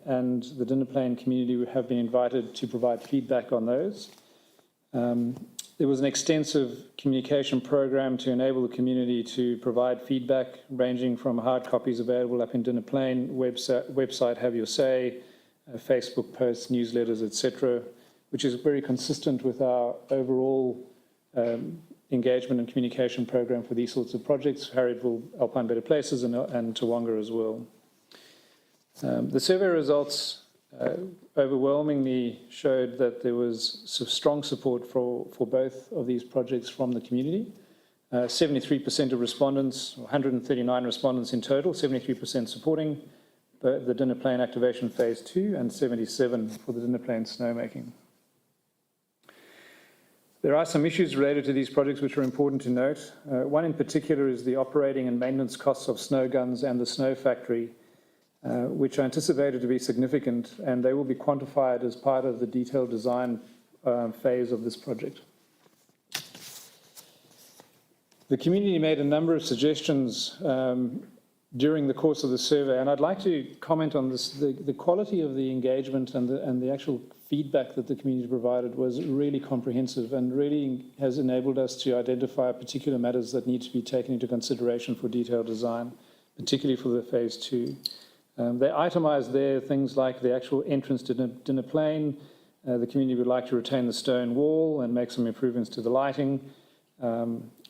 and the Dinner Plane community have been invited to provide feedback on those. There was an extensive communication program to enable the community to provide feedback, ranging from hard copies available up in Dinner Plane website Have Your Say, Facebook posts, newsletters, etc., which is very consistent with our overall engagement and communication program for these sorts of projects, Harrietville, Alpine Better Places, and Tawonga as well. The survey results overwhelmingly showed that there was strong support for both of these projects from the community. 73% of respondents, 139 respondents in total, 73% supporting the Dinner Plane Activation Phase 2 and 77 for the Dinner Plane Snowmaking. There are some issues related to these projects which are important to note. One in particular is the operating and maintenance costs of snow guns and the snow factory, which are anticipated to be significant, and they will be quantified as part of the detailed design phase of this project. The community made a number of suggestions during the course of the survey, and I'd like to comment on this. The quality of the engagement and the actual feedback that the community provided was really comprehensive and really has enabled us to identify particular matters that need to be taken into consideration for detailed design, particularly for the Phase 2. They itemised there things like the actual entrance to Dinner Plane. The community would like to retain the stone wall and make some improvements to the lighting.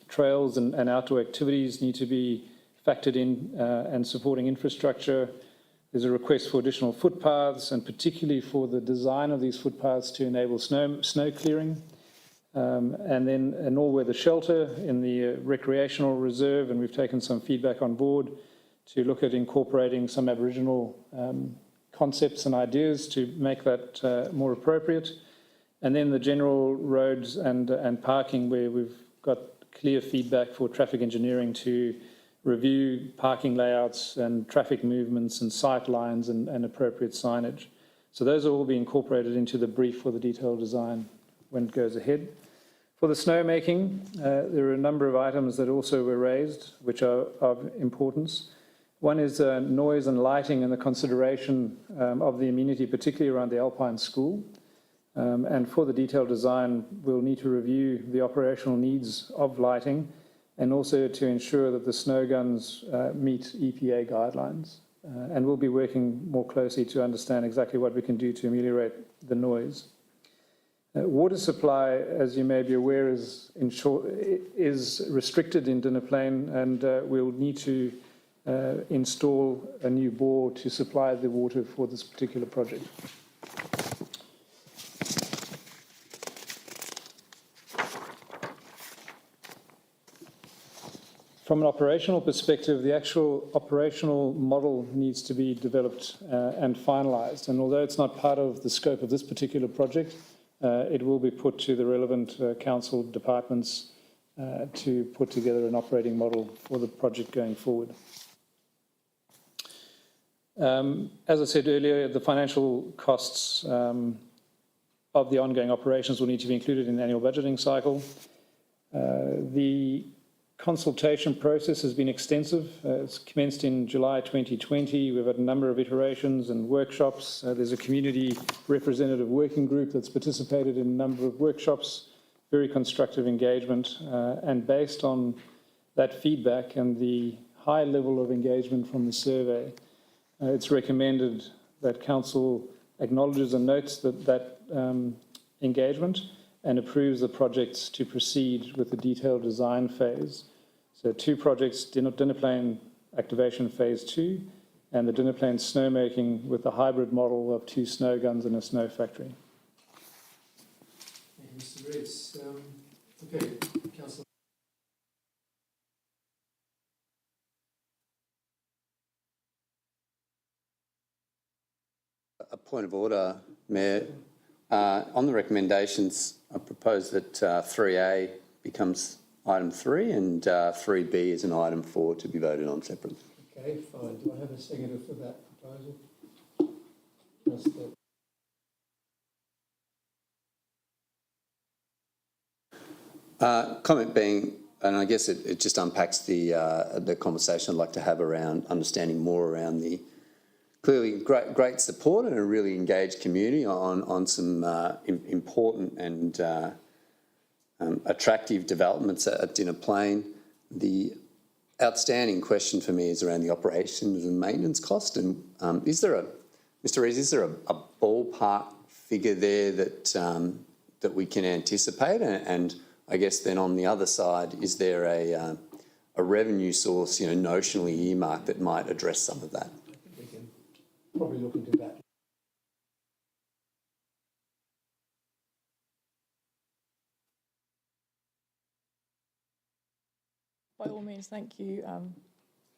Trails and outdoor activities need to be factored in and supporting infrastructure. There's a request for additional footpaths, and particularly for the design of these footpaths to enable snow clearing. And then an all-weather shelter in the recreational reserve, and we've taken some feedback on board to look at incorporating some Aboriginal concepts and ideas to make that more appropriate. And then the general roads and parking, where we've got clear feedback for traffic engineering to review parking layouts and traffic movements and sight lines and appropriate signage. So those will all be incorporated into the brief for the detailed design when it goes ahead. For the snowmaking, there are a number of items that also were raised, which are of importance. One is noise and lighting and the consideration of the amenity, particularly around the Alpine School. And for the detailed design, we'll need to review the operational needs of lighting and also to ensure that the snow guns meet EPA guidelines. And we'll be working more closely to understand exactly what we can do to ameliorate the noise. Water supply, as you may be aware, is restricted in Dinner Plane, and we'll need to install a new bore to supply the water for this particular project. From an operational perspective, the actual operational model needs to be developed and finalised. And although it's not part of the scope of this particular project, it will be put to the relevant council departments to put together an operating model for the project going forward. As I said earlier, the financial costs of the ongoing operations will need to be included in the annual budgeting cycle. The consultation process has been extensive. It's commenced in July 2020. We've had a number of iterations and workshops. There's a community representative working group that's participated in a number of workshops, very constructive engagement. And based on that feedback and the high level of engagement from the survey, it's recommended that Council acknowledges and notes that engagement and approves the projects to proceed with the detailed design phase. So 2 projects, dinner plane activation phase 2 and the dinner plane snowmaking with a hybrid model of 2 snow guns and a snow factory. Thank you, Mr. Rees. Okay, Councillor. A point of order, Mayor. On the recommendations, I propose that 3A becomes item 3 and 3B is an item 4 to be voted on separately. Okay, fine. Do I have a seconder for that proposal? Councillor. Comment being, and I guess it just unpacks the conversation I'd like to have around understanding more around the clearly great support and a really engaged community on some important and attractive developments at Dinner Plain. The outstanding question for me is around the operations and maintenance cost. And Mr. Rees, is there a ballpark figure there that we can anticipate? And I guess then on the other side, is there a revenue source, notionally earmarked that might address some of that? I think we can probably look into that. By all means, thank you,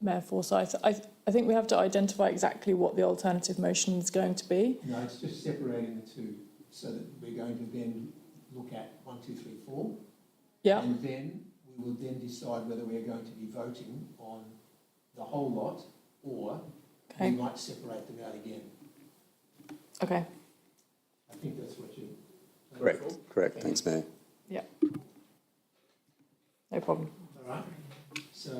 Mayor Forsyth. I think we have to identify exactly what the alternative motion is going to be. No, it's just separating the two so that we're going to then look at 1, 2, 3, 4. Yeah. And then we will then decide whether we're going to be voting on the whole lot or we might separate them out again. Okay. I think that's what you're Correct. Correct. Thanks, Mayor. Yeah. No problem. All right. So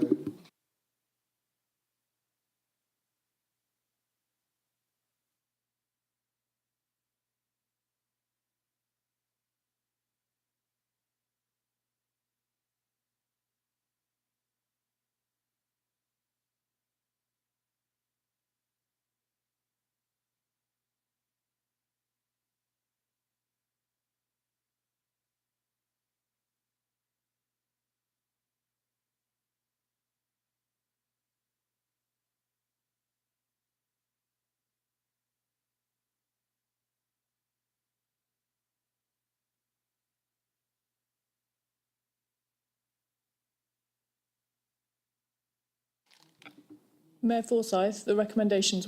Mayor Forsyth, the recommendations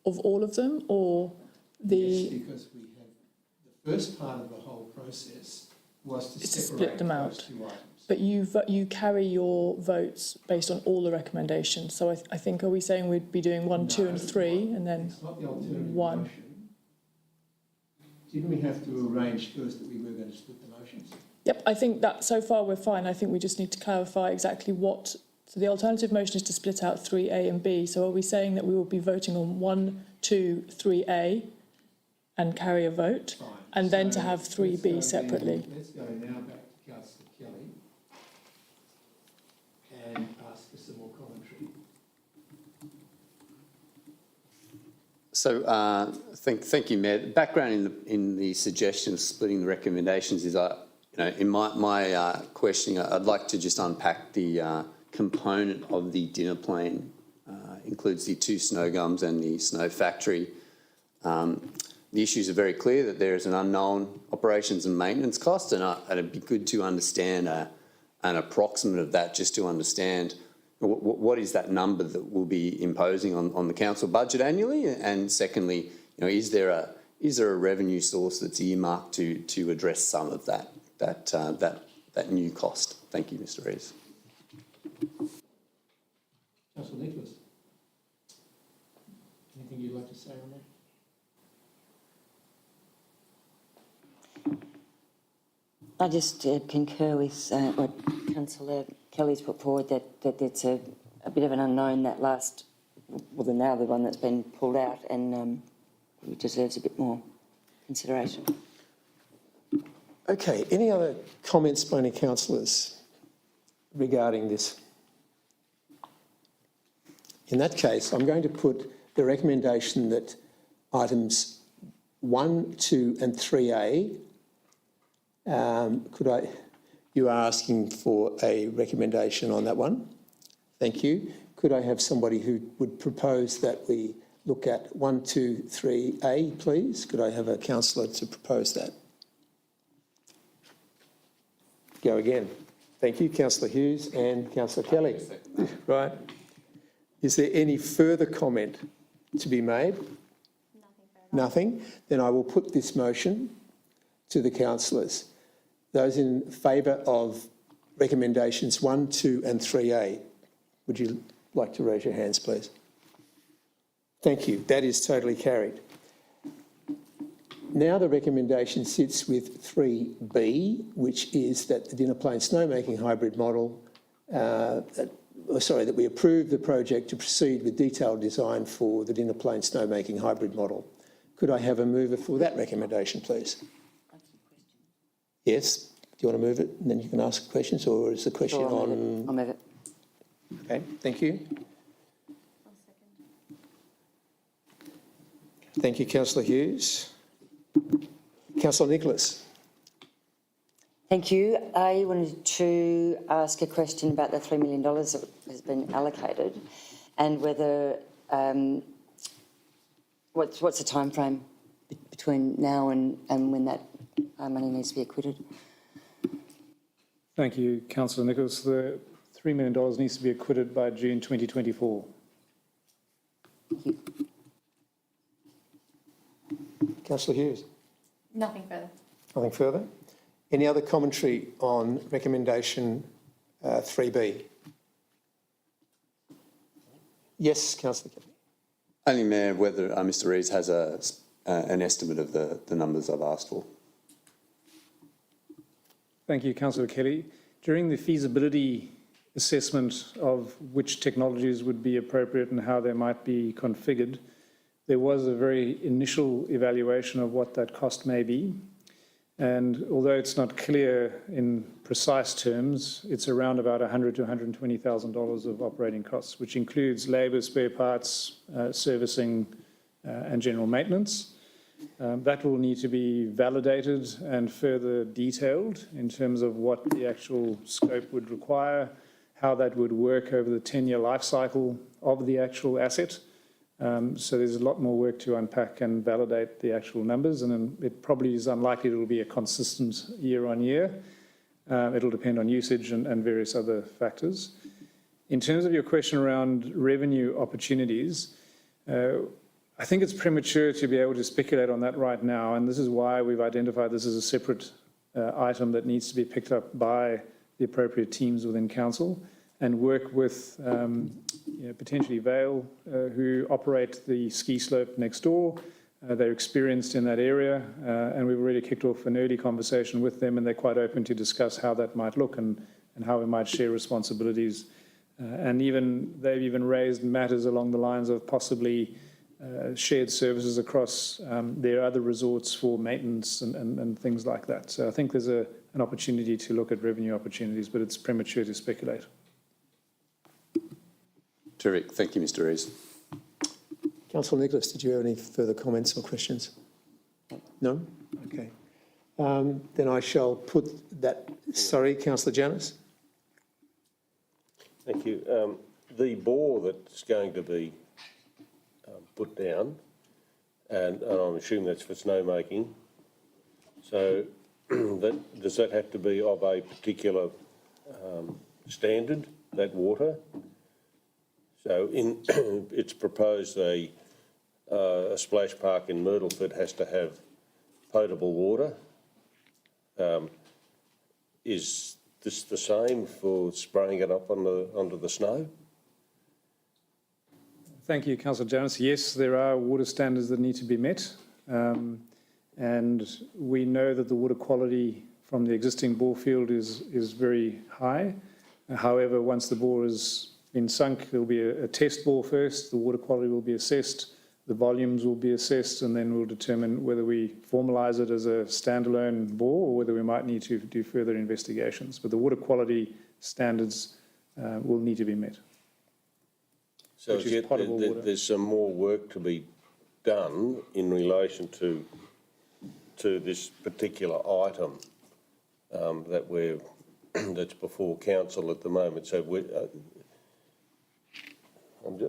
of all of them or yes, the... because we have the first part of the whole process was to It's to separate split them those out. 2 items. But you carry your votes based on all the recommendations. So I think, are we saying we'd be doing 1, 2 and 3 and then It's not the alternative 1? motion. Didn't we have to arrange first that we were going to split the motions? Yep, I think that so far we're fine. I think we just need to clarify exactly what... So the alternative motion is to split out 3A and B. So are we saying that we will be voting on 1, 2, 3A and carry a vote? Fine. And then to So have 3B separately? Let's go now back to Councillor Kelly and ask for some more commentary. So thank you, Mayor. The background in the suggestion of splitting the recommendations is, in my questioning, I'd like to just unpack the component of the dinner plane. Includes the 2 snow gums and the snow factory. The issues are very clear that there is an unknown operations and maintenance cost, and it'd be good to understand an approximate of that, just to understand what is that number that we'll be imposing on the council budget annually? And secondly, is there a revenue source that's earmarked to address some of that new cost? Thank you, Mr. Rees. Councillor Nicholas, anything you'd like to say on that? I just concur with what Councillor Kelly's put forward, that it's a bit of an unknown, that last, well, now the one that's been pulled out, and it deserves a bit more consideration. Okay, any other comments by any councillors regarding this? In that case, I'm going to put the recommendation that items 1, 2 and 3A, you are asking for a recommendation on that one. Thank you. Could I have somebody who would propose that we look at 1, 2, 3A, please? Could I have a councillor to propose that? Go again. Thank you, Councillor Hughes and Councillor Kelly. Right. Is there any further comment to be made? Nothing. Then I will put this motion to the councillors. Those in favour of recommendations 1, 2 and 3A, would you like to raise your hands, please? Thank you. That is totally carried. Now the recommendation sits with 3B, which is that the Dinner Plain snowmaking hybrid model, that we approve the project to proceed with detailed design for the Dinner Plain snowmaking hybrid model. Could I have a mover for that recommendation, please? Yes. Do you want to move it and then you can ask questions, or is the question on? I'll move it. Okay, thank you. Thank you, Councillor Hughes. Councillor Nicholas. Thank you. I wanted to ask a question about the $3 million that has been allocated, and whether what's the time frame between now and when that money needs to be acquitted? Thank you, Councillor Nicholas. The $3 million needs to be acquitted by June 2024. Thank you. Councillor Hughes. Nothing further. Nothing further. Any other commentary on recommendation 3B? Yes, Councillor Kelly. Only, Mayor, whether Mr. Rees has an estimate of the numbers I've asked for. Thank you, Councillor Kelly. During the feasibility assessment of which technologies would be appropriate and how they might be configured, there was a very initial evaluation of what that cost may be. And although it's not clear in precise terms, it's around about $100,000 to $120,000 of operating costs, which includes labour, spare parts, servicing and general maintenance. That will need to be validated and further detailed in terms of what the actual scope would require, how that would work over the 10-year life cycle of the actual asset. So there's a lot more work to unpack and validate the actual numbers, and it probably is unlikely it will be a consistent year on year. It'll depend on usage and various other factors. In terms of your question around revenue opportunities, I think it's premature to be able to speculate on that right now, and this is why we've identified this as a separate item that needs to be picked up by the appropriate teams within council and work with potentially Vale, who operate the ski slope next door. They're experienced in that area, and we've already kicked off an early conversation with them, and they're quite open to discuss how that might look and how we might share responsibilities. And they've even raised matters along the lines of possibly shared services across their other resorts for maintenance and things like that. So I think there's an opportunity to look at revenue opportunities, but it's premature to speculate. Terrific. Thank you, Mr. Rees. Councillor Nicholas, did you have any further comments or questions? No? Okay. Then I shall put that... Sorry, Councillor Janus. Thank you. The bore that's going to be put down, and I'm assuming that's for snowmaking, so does that have to be of a particular standard, that water? So it's proposed a splash park in Myrtleford has to have potable water. Is this the same for spraying it up onto the snow? Thank you, Councillor Jones. Yes, there are water standards that need to be met. And we know that the water quality from the existing bore field is very high. However, once the bore has been sunk, there will be a test bore first. The water quality will be assessed. The volumes will be assessed, and then we'll determine whether we formalise it as a standalone bore or whether we might need to do further investigations. But the water quality standards will need to be met. So Which is potable water. there's some more work to be done in relation to this particular item that's before council at the moment. So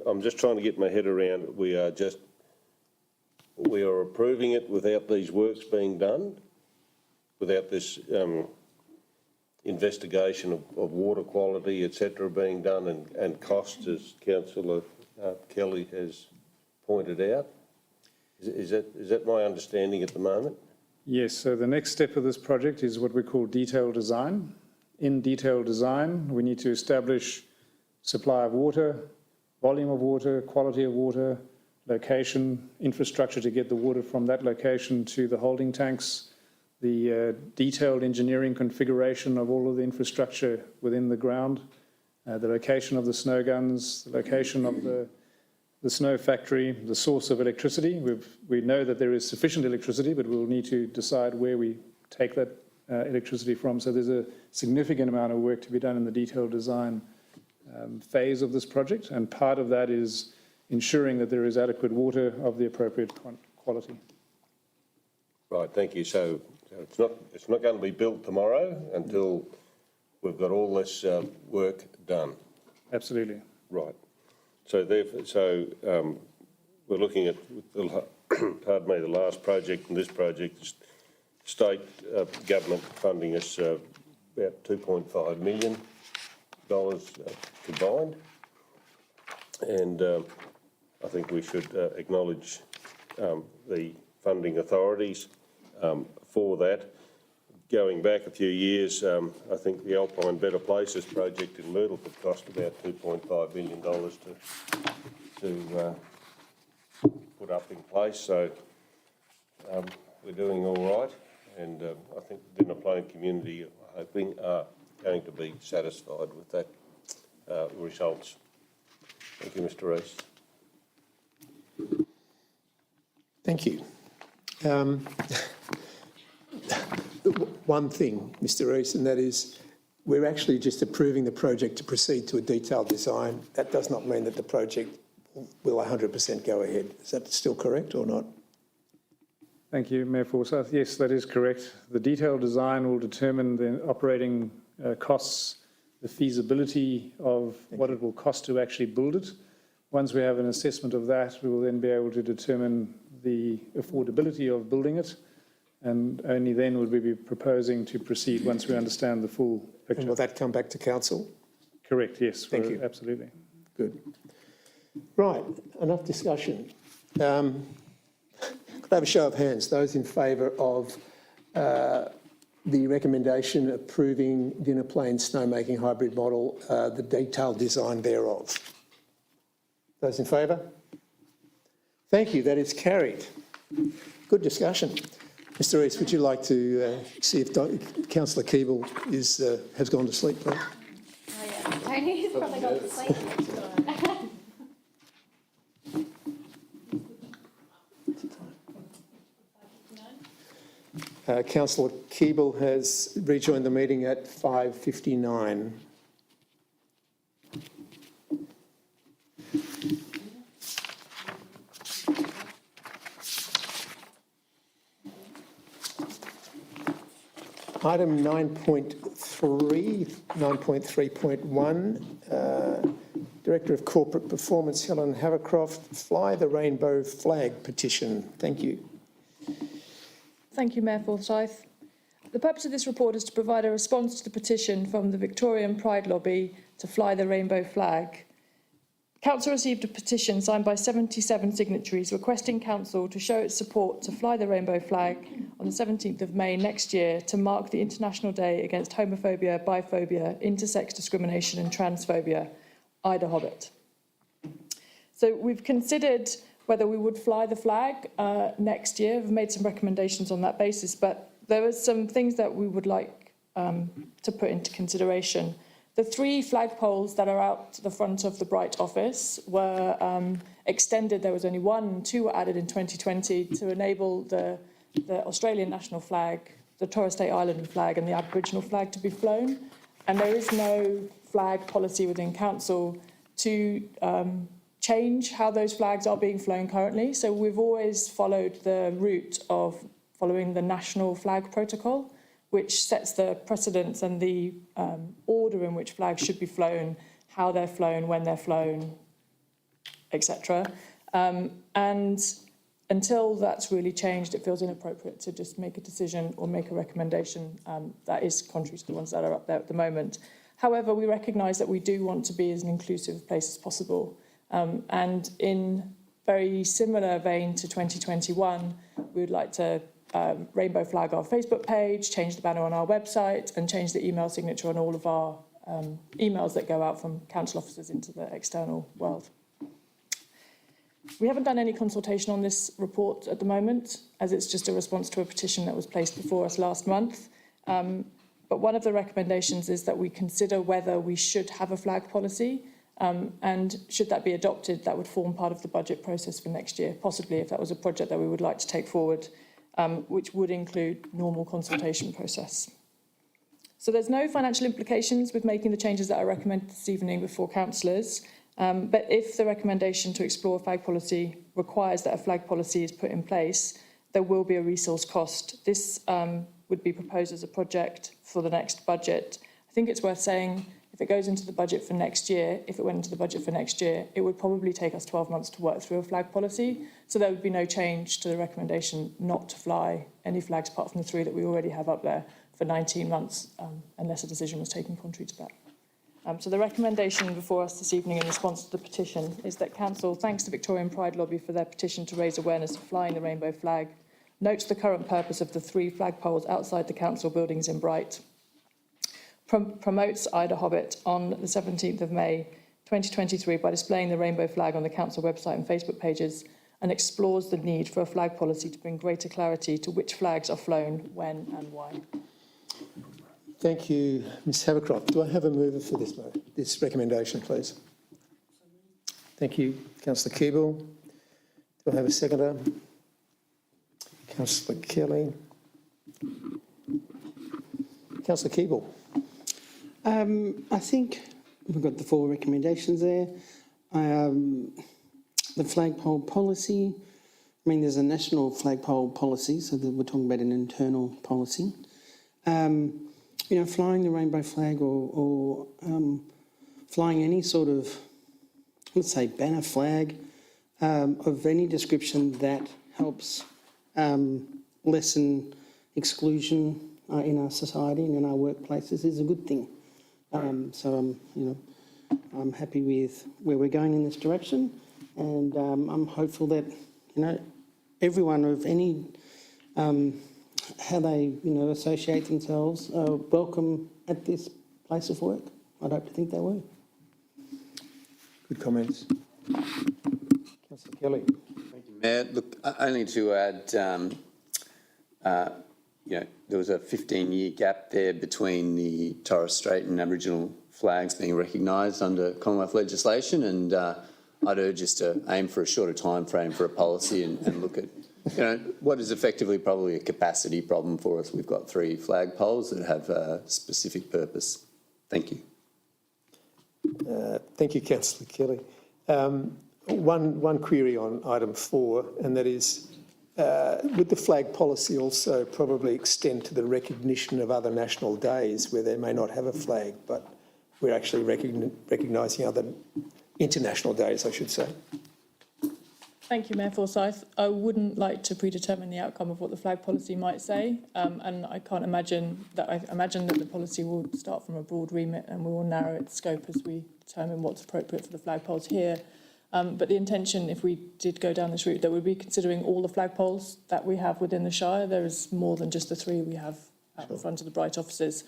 I'm just trying to get my head around it. We are approving it without these works being done, without this investigation of water quality, etc., being done, and costs, as Councillor Kelly has pointed out. Is that my understanding at the moment? Yes, so the next step of this project is what we call detailed design. In detailed design, we need to establish supply of water, volume of water, quality of water, location, infrastructure to get the water from that location to the holding tanks, the detailed engineering configuration of all of the infrastructure within the ground, the location of the snow guns, the location of the snow factory, the source of electricity. We know that there is sufficient electricity, but we'll need to decide where we take that electricity from. So there's a significant amount of work to be done in the detailed design phase of this project, and part of that is ensuring that there is adequate water of the appropriate quality. Right, thank you. So it's not going to be built tomorrow until we've got all this work done. Absolutely. Right. So therefore, we're looking at, pardon me, the last project and this project, state government funding us about $2.5 million combined, and I think we should acknowledge the funding authorities for that. Going back a few years, I think the Alpine Better Places project in Myrtleford cost about $2.5 million to put up in place. So we're doing all right, and I think the Dinner Plain community, I hoping, are going to be satisfied with that results. Thank you, Mr. Rees. Thank you. One thing, Mr. Rees, and that is we're actually just approving the project to proceed to a detailed design. That does not mean that the project will 100% go ahead. Is that still correct or not? Thank you, Mayor Forsyth. Yes, that is correct. The detailed design will determine the operating costs, the feasibility of what it will cost to actually build it. Once we have an assessment of that, we will then be able to determine the affordability of building it, and only then would we be proposing to proceed once we understand the full picture. And will that come back to council? Correct, yes. Thank you. Absolutely. Good. Right, enough discussion. Could I have a show of hands? Those in favour of the recommendation approving Dinner Plain snowmaking hybrid model, the detailed design thereof? Those in favour? Thank you, that is carried. Good discussion. Mr. Rees, would you like to see if Councillor Keeble has gone to sleep, please? Oh, yeah. Tony's probably gone to sleep. Councillor Keeble has rejoined the meeting at 5:59. Item 9.3, 9.3.1, Director of Corporate Performance, Helen Havercroft, Fly the Rainbow Flag petition. Thank you. Thank you, Mayor Forsyth. The purpose of this report is to provide a response to the petition from the Victorian Pride Lobby to fly the rainbow flag. Council received a petition signed by 77 signatories requesting Council to show its support to fly the rainbow flag on the 17th of May next year to mark the International Day Against Homophobia, Biphobia, Intersex Discrimination and Transphobia, Ida Hobbit. So we've considered whether we would fly the flag next year. We've made some recommendations on that basis, but there are some things that we would like to put into consideration. The 3 flagpoles that are out the front of the Bright office were extended. There was only 1, 2 were added in 2020 to enable the Australian national flag, the Torres Strait Islander flag and the Aboriginal flag to be flown. And there is no flag policy within Council to change how those flags are being flown currently. So we've always followed the route of following the national flag protocol, which sets the precedence and the order in which flags should be flown, how they're flown, when they're flown, etc. And until that's really changed, it feels inappropriate to just make a decision or make a recommendation that is contrary to the ones that are up there at the moment. However, we recognise that we do want to be as an inclusive place as possible. And in very similar vein to 2021, we would like to rainbow flag our Facebook page, change the banner on our website and change the email signature on all of our emails that go out from council officers into the external world. We haven't done any consultation on this report at the moment, as it's just a response to a petition that was placed before us last month. But one of the recommendations is that we consider whether we should have a flag policy, and should that be adopted, that would form part of the budget process for next year, possibly if that was a project that we would like to take forward, which would include normal consultation process. So there's no financial implications with making the changes that I recommended this evening before councillors. But if the recommendation to explore a flag policy requires that a flag policy is put in place, there will be a resource cost. This would be proposed as a project for the next budget. I think it's worth saying, if it goes into the budget for next year, if it went into the budget for next year, it would probably take us 12 months to work through a flag policy. So there would be no change to the recommendation not to fly any flags apart from the 3 that we already have up there for 19 months, unless a decision was taken contrary to that. So the recommendation before us this evening in response to the petition is that Council thanks the Victorian Pride Lobby for their petition to raise awareness of flying the rainbow flag, notes the current purpose of the 3 flagpoles outside the Council buildings in Bright, promotes Ida Hobbit on the 17th of May 2023 by displaying the rainbow flag on the Council website and Facebook pages, and explores the need for a flag policy to bring greater clarity to which flags are flown, when and why. Thank you, Ms Havercroft. Do I have a mover for this recommendation, please? Thank you, Councillor Keeble. Do I have a seconder? Councillor Kelly. Councillor Keeble. I think we've got the 4 recommendations there. The flagpole policy, I mean, there's a national flagpole policy, so that we're talking about an internal policy. You know, flying the rainbow flag or flying any sort of, let's say, banner flag of any description that helps lessen exclusion in our society and in our workplaces is a good thing. So I'm happy with where we're going in this direction, and I'm hopeful that, you know, everyone of any how they, you know, associate themselves welcome at this place of work. I'd hope to think they will. Good comments. Councillor Kelly. Thank you, Mayor. Look, only to add, you know, there was a 15-year gap there between the Torres Strait and Aboriginal flags being recognised under Commonwealth legislation, and I'd urge us to aim for a shorter time frame for a policy and look at, you know, what is effectively probably a capacity problem for us. We've got 3 flagpoles that have a specific purpose. Thank you. Thank you, Councillor Kelly. One query on item 4, and that is, would the flag policy also probably extend to the recognition of other national days where they may not have a flag, but we're actually recognising other international days, I should say? Thank you, Mayor Forsyth. I wouldn't like to predetermine the outcome of what the flag policy might say, and I can't imagine that. I imagine that the policy will start from a broad remit, and we will narrow its scope as we determine what's appropriate for the flagpoles here. But the intention, if we did go down this route, that we'd be considering all the flagpoles that we have within the Shire. There is more than just the 3 we have at the front of the Bright offices,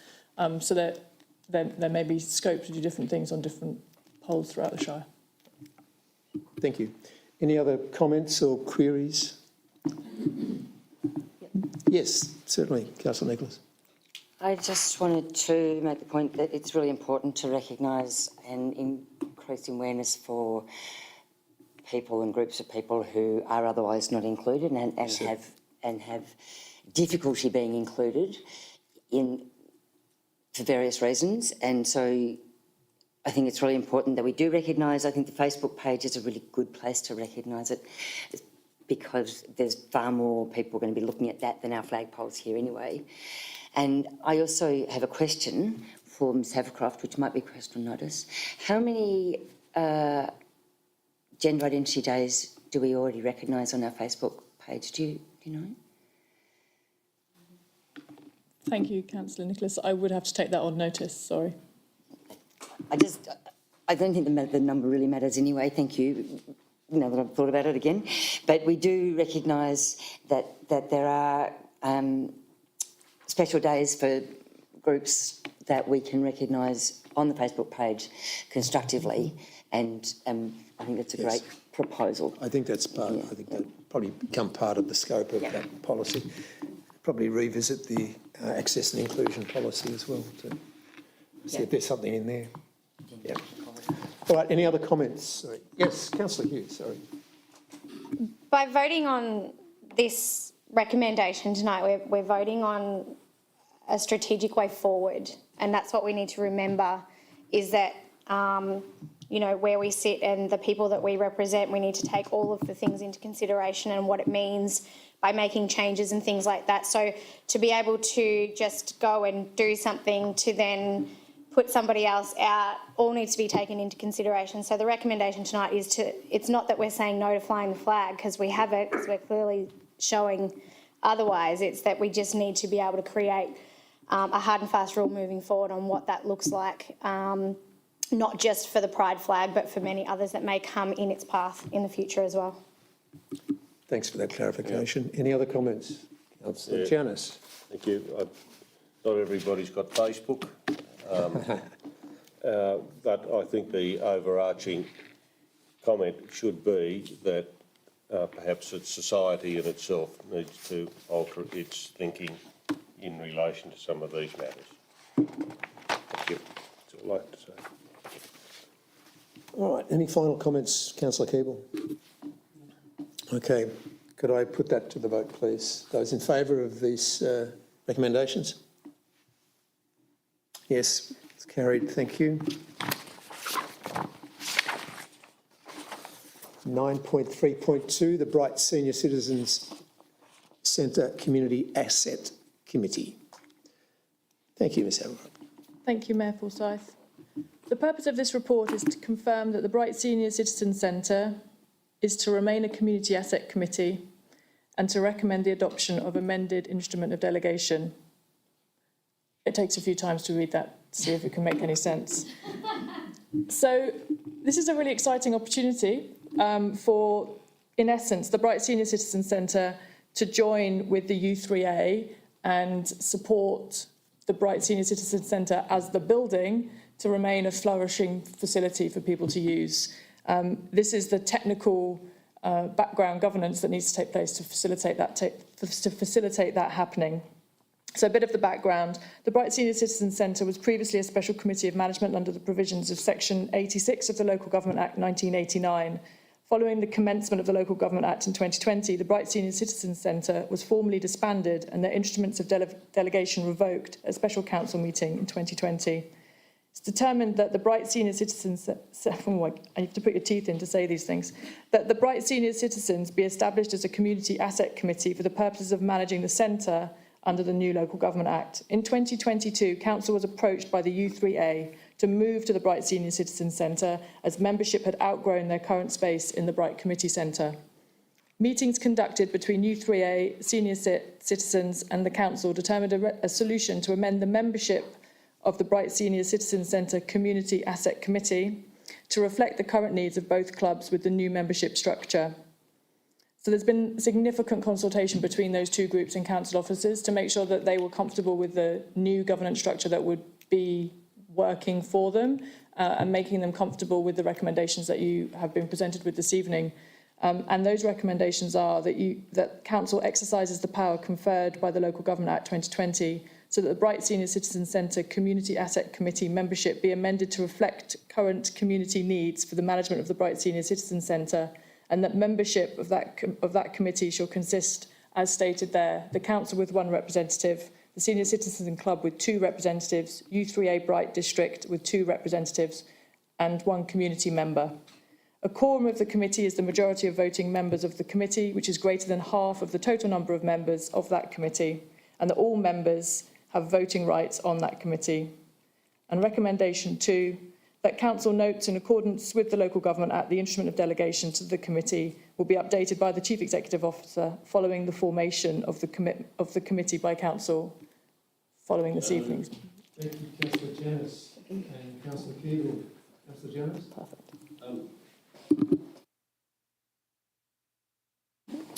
so that there may be scope to do different things on different poles throughout the Shire. Thank you. Any other comments or queries? Yes, certainly, Councillor Nicholas. I just wanted to make the point that it's really important to recognise and increase awareness for people and groups of people who are otherwise not included and have difficulty being included for various reasons. And so I think it's really important that we do recognise. I think the Facebook page is a really good place to recognise it, because there's far more people going to be looking at that than our flagpoles here anyway. And I also have a question for Ms Havercroft, which might be question notice. How many gender identity days do we already recognise on our Facebook page? Do you know? Thank you, Councillor Nicholas. I would have to take that on notice, sorry. I don't think the number really matters anyway, thank you, now that I've thought about it again. But we do recognise that there are special days for groups that we can recognise on the Facebook page constructively, and I think it's a great proposal. I think that's part. I think that probably become part of the scope of that policy. Probably revisit the access and inclusion policy as well to see if there's something in there. Yeah. All right. Any other comments? Sorry. Yes, Councillor Hughes. Sorry. By voting on this recommendation tonight, we're voting on a strategic way forward, and that's what we need to remember, is that you know, where we sit and the people that we represent, we need to take all of the things into consideration and what it means by making changes and things like that. So to be able to just go and do something to then put somebody else out all needs to be taken into consideration. So the recommendation tonight is it's not that we're saying no to flying the flag, because we have it, because we're clearly showing otherwise. It's that we just need to be able to create a hard and fast rule moving forward on what that looks like, not just for the Pride flag, but for many others that may come in its path in the future as well. Thanks for that clarification. Any other comments? Councillor Giannis. Thank you. Not everybody's got Facebook, but I think the overarching comment should be that perhaps that society in itself needs to alter its thinking in relation to some of these matters. Thank you. That's all I have to say. All right. Any final comments, Councillor Keeble? Okay. Could I put that to the vote, please? Those in favour of these recommendations? Yes, it's carried. Thank you. 9.3.2, the Bright Senior Citizens Centre Community Asset Committee. Thank you, Ms Havercroft. Thank you, Mayor Forsyth. The purpose of this report is to confirm that the Bright Senior Citizens Centre is to remain a community asset committee and to recommend the adoption of amended instrument of delegation. It takes a few times to read that to see if it can make any sense. So this is a really exciting opportunity for, in essence, the Bright Senior Citizens Centre to join with the U3A and support the Bright Senior Citizens Centre as the building to remain a flourishing facility for people to use. This is the technical background governance that needs to take place to facilitate that happening. So a bit of the background. The Bright Senior Citizens Centre was previously a special committee of management under the provisions of Section 86 of the Local Government Act 1989. Following the commencement of the Local Government Act in 2020, the Bright Senior Citizens Centre was formally disbanded and their instruments of delegation revoked at a special council meeting in 2020. It's determined that the Bright Senior Citizens, I have to put your teeth in to say these things, that the Bright Senior Citizens be established as a community asset committee for the purposes of managing the centre under the new Local Government Act. In 2022, Council was approached by the U3A to move to the Bright Senior Citizens Centre as membership had outgrown their current space in the Bright Committee Centre. Meetings conducted between U3A, senior citizens and the council determined a solution to amend the membership of the Bright Senior Citizen Centre Community Asset Committee to reflect the current needs of both clubs with the new membership structure. So there's been significant consultation between those two groups and council officers to make sure that they were comfortable with the new governance structure that would be working for them and making them comfortable with the recommendations that you have been presented with this evening. And those recommendations are that Council exercises the power conferred by the Local Government Act 2020 so that the Bright Senior Citizen Centre Community Asset Committee membership be amended to reflect current community needs for the management of the Bright Senior Citizen Centre, and that membership of that committee shall consist, as stated there, the Council with 1 representative, the Senior Citizen Club with 2 representatives, U3A Bright District with 2 representatives and 1 community member. A quorum of the committee is the majority of voting members of the committee, which is greater than half of the total number of members of that committee, and that all members have voting rights on that committee. And recommendation 2, that Council notes in accordance with the Local Government Act, the instrument of delegation to the committee will be updated by the Chief Executive Officer following the formation of the committee by Council following this evening's. Thank you, Councillor Janus and Councillor Keeble. Councillor Janus? Perfect.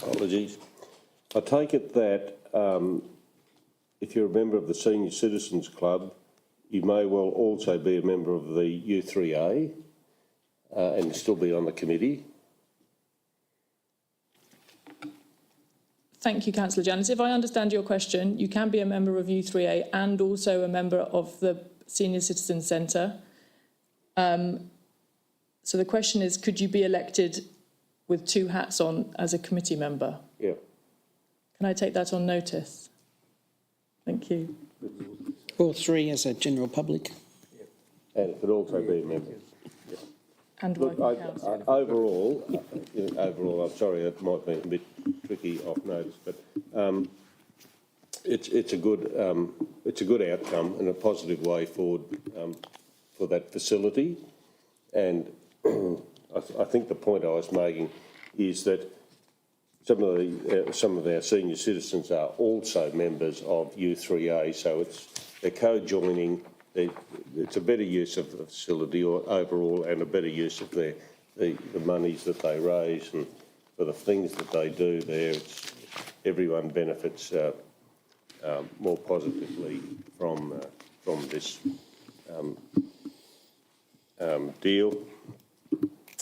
Apologies. I take it that if you're a member of the Senior Citizens Club, you may well also be a member of the U3A and still be on the committee. Thank you, Councillor Janus. If I understand your question, you can be a member of U3A and also a member of the Senior Citizen Centre. So the question is, could you be elected with 2 hats on as a committee member? Yeah. Can I take that on notice? Thank you. Or 3 as a general public. And it could also be a member. And Look, working council. overall, I'm sorry, it might be a bit tricky off notice, but it's a good outcome and a positive way forward for that facility. And I think the point I was making is that some of our senior citizens are also members of U3A, so they're co-joining. It's a better use of the facility overall, and a better use of the monies that they raise and for the things that they do there. Everyone benefits more positively from this deal,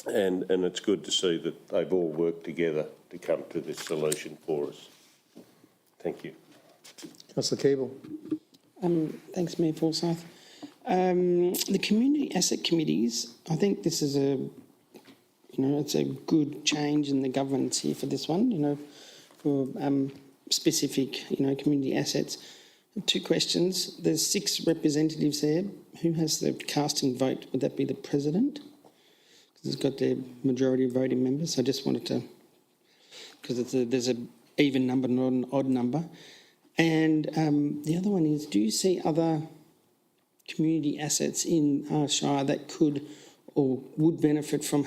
and it's good to see that they've all worked together to come to this solution for us. Thank you. Councillor Keeble. Thanks, Mayor Forsyth. The community asset committees, I think this is it's a good change in the governance here for this one, for specific, community assets. 2 questions. There's 6 representatives there. Who has the casting vote? Would that be the president? Because it's got the majority of voting members. I just wanted to, because there's an even number, not an odd number. And the other one is, do you see other community assets in our Shire that could or would benefit from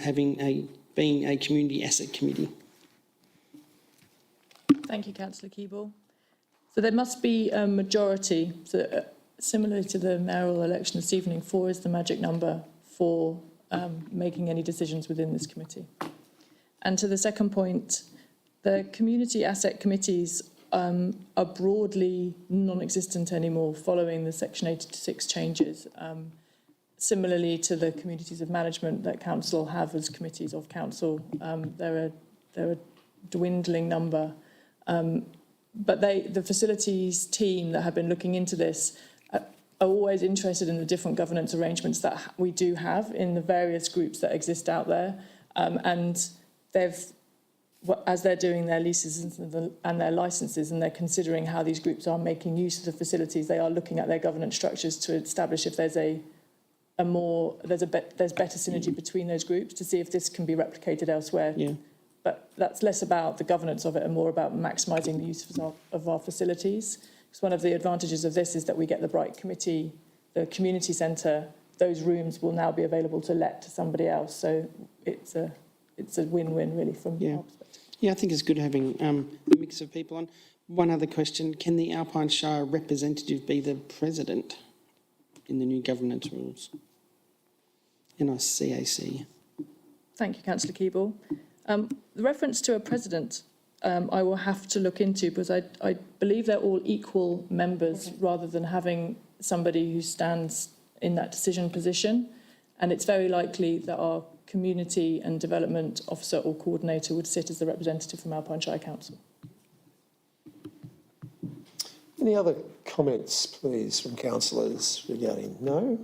being a community asset committee? Thank you, Councillor Keeble. So there must be a majority. So similarly to the mayoral election this evening, 4 is the magic number for making any decisions within this committee. And to the second point, the community asset committees are broadly non-existent anymore following the Section 86 changes. Similarly to the communities of management that council have as committees of council, they're a dwindling number. But the facilities team that have been looking into this are always interested in the different governance arrangements that we do have in the various groups that exist out there. And as they're doing their leases and their licences, and they're considering how these groups are making use of the facilities, they are looking at their governance structures to establish if there's there's better synergy between those groups, to see if this can be replicated elsewhere. Yeah. But that's less about the governance of it and more about maximising the use of our facilities. Because one of the advantages of this is that we get the Bright Committee, the community centre, those rooms will now be available to let to somebody else. So it's a win-win really from our perspective. Yeah, I think it's good having a mix of people on. One other question, can the Alpine Shire representative be the president in the new governance rules? NICAC. Thank you, Councillor Keeble. The reference to a president, I will have to look into because I believe they're all equal members rather than having somebody who stands in that decision position. And it's very likely that our community and development officer or coordinator would sit as the representative from Alpine Shire Council. Any other comments, please, from councillors regarding? No?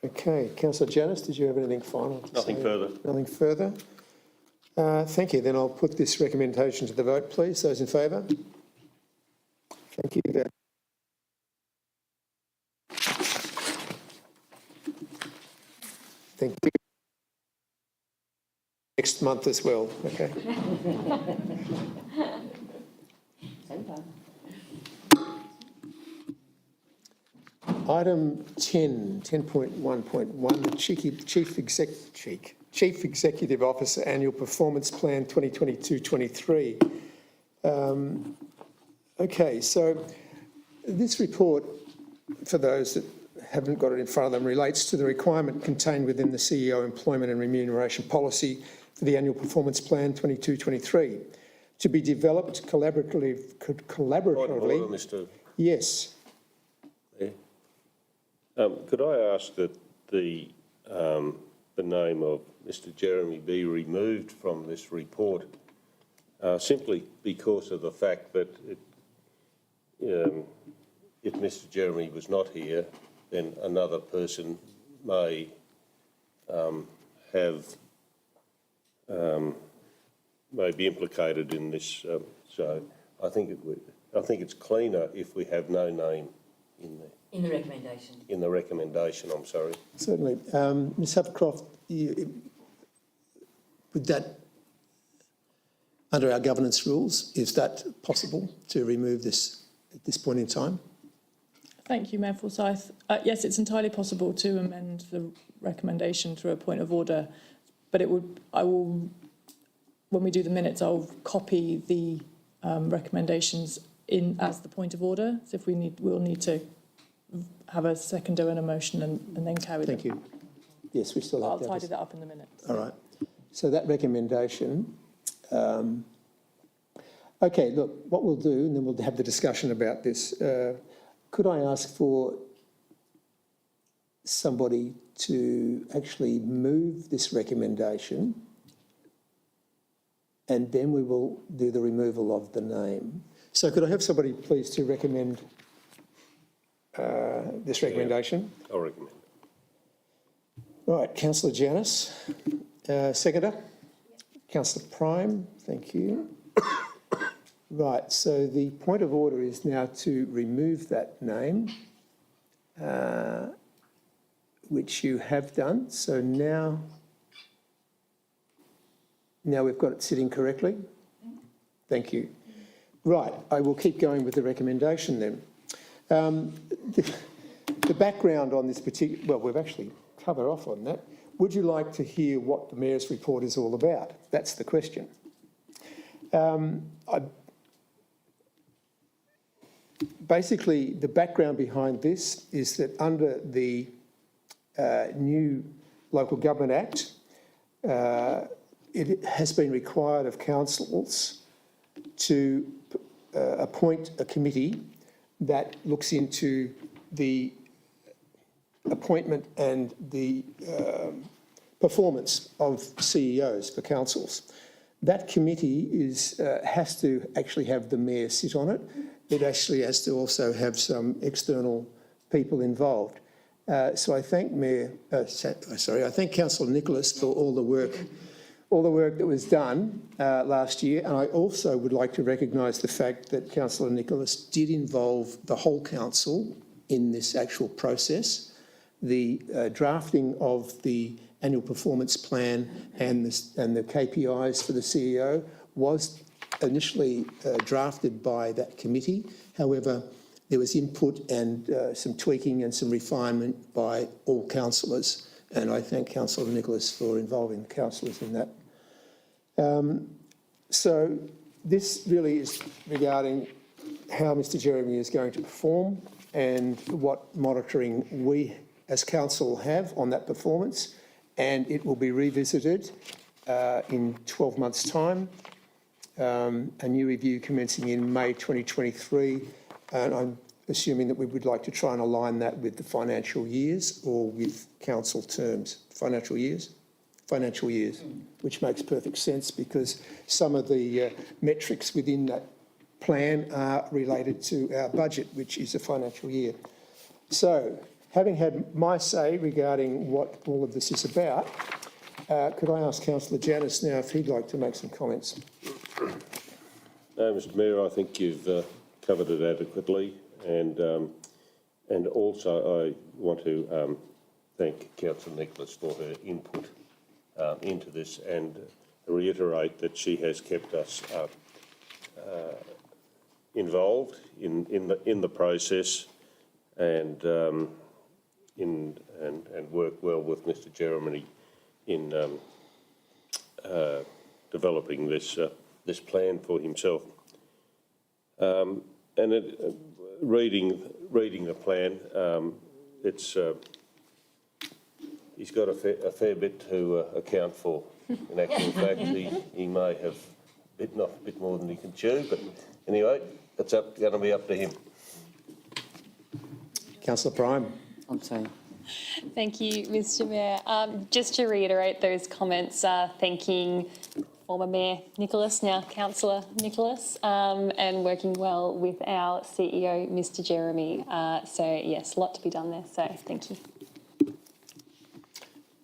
Okay, Councillor Janus, did you have anything final to Nothing say? further. Nothing further? Thank you. Then I'll put this recommendation to the vote, please. Those in favour? Thank you. Thank you. Next month as well, okay. Item 10, 10.1.1, the Chief Executive Officer Annual Performance Plan 2022-23. Okay, so this report, for those that haven't got it in front of them, relates to the requirement contained within the CEO Employment and Remuneration Policy for the Annual Performance Plan 22-23 to be developed collaboratively. Point of order, Mr. Yes. Could I ask that the name of Mr. Jeremy be removed from this report simply because of the fact that if Mr. Jeremy was not here, then another person may may be implicated in this. So I think it's cleaner if we have no name in there. In the recommendation. In the recommendation, I'm sorry. Certainly. Ms Hapcroft, would that, under our governance rules, is that possible to remove this at this point in time? Thank you, Mayor Forsyth. Yes, it's entirely possible to amend the recommendation through a point of order, but when we do the minutes, I'll copy the recommendations in as the point of order. So if we'll need to have a seconder and a motion and then carry them. Thank you. Yes, we still have I'll to. tidy that up in the minutes. All right. So that recommendation. Okay, look, what we'll do, and then we'll have the discussion about this. Could I ask for somebody to actually move this recommendation, and then we will do the removal of the name. So could I have somebody please to recommend this recommendation? Yeah, I'll recommend. Right, Councillor Janus. Seconder? Councillor Prime, thank you. Right, so the point of order is now to remove that name, which you have done. So now we've got it sitting correctly. Thank you. Right, I will keep going with the recommendation then. The background on this particular, well, we've actually covered off on that. Would you like to hear what the Mayor's report is all about? That's the question. Basically, the background behind this is that under the new Local Government Act, it has been required of councils to appoint a committee that looks into the appointment and the performance of CEOs for councils. That committee has to actually have the Mayor sit on it. It actually has to also have some external people involved. So I thank I thank Councillor Nicholas for all the work that was done last year, and I also would like to recognise the fact that Councillor Nicholas did involve the whole council in this actual process. The drafting of the annual performance plan and the KPIs for the CEO was initially drafted by that committee. However, there was input and some tweaking and some refinement by all councillors, and I thank Councillor Nicholas for involving the councillors in that. So this really is regarding how Mr Jeremy is going to perform and what monitoring we as council have on that performance, and it will be revisited in 12 months' time. A new review commencing in May 2023, and I'm assuming that we would like to try and align that with the financial years or with council terms. Financial years, which makes perfect sense because some of the metrics within that plan are related to our budget, which is a financial year. So, having had my say regarding what all of this is about, could I ask Councillor Janus now if he'd like to make some comments? No, Mr Mayor, I think you've covered it adequately, and also I want to thank Councillor Nicholas for her input into this and reiterate that she has kept us involved in the process and worked well with Mr Jeremy in developing this plan for himself. Reading the plan, he's got a fair bit to account for. In actual fact, he may have bitten off a bit more than he can chew, but anyway, it's going to be up to him. Councillor Prime. I'm sorry. Thank you, Mr Mayor. Just to reiterate those comments, thanking former Mayor Nicholas, now Councillor Nicholas, and working well with our CEO, Mr Jeremy. So yes, a lot to be done there, so thank you.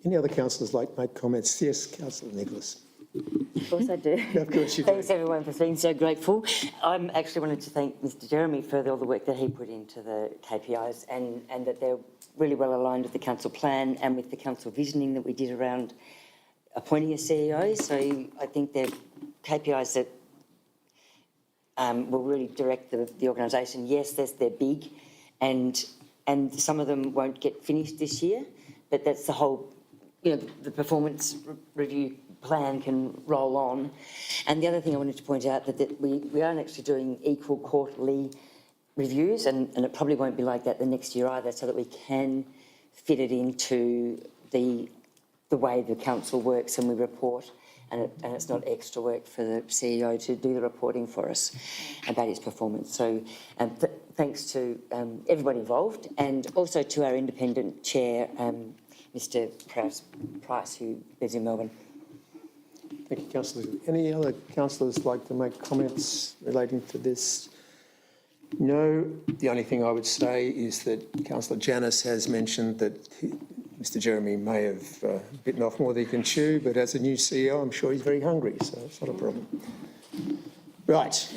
Any other councillors like to make comments? Yes, Councillor Nicholas. Of course I do. Of course you do. Thanks everyone for being so grateful. I actually wanted to thank Mr Jeremy for all the work that he put into the KPIs and that they're really well aligned with the council plan and with the council visioning that we did around appointing a CEO. So I think they're KPIs that will really direct the organisation. Yes, they're big and some of them won't get finished this year, but that's the whole, the performance review plan can roll on. And the other thing I wanted to point out that we aren't actually doing equal quarterly reviews, and it probably won't be like that the next year either, so that we can fit it into the way the council works and we report, and it's not extra work for the CEO to do the reporting for us about his performance. So thanks to everybody involved, and also to our independent chair, Mr Price, who lives in Melbourne. Thank you, Councillor. Any other councillors like to make comments relating to this? No. The only thing I would say is that Councillor Janus has mentioned that Mr Jeremy may have bitten off more than he can chew, but as a new CEO, I'm sure he's very hungry, so it's not a problem. Right.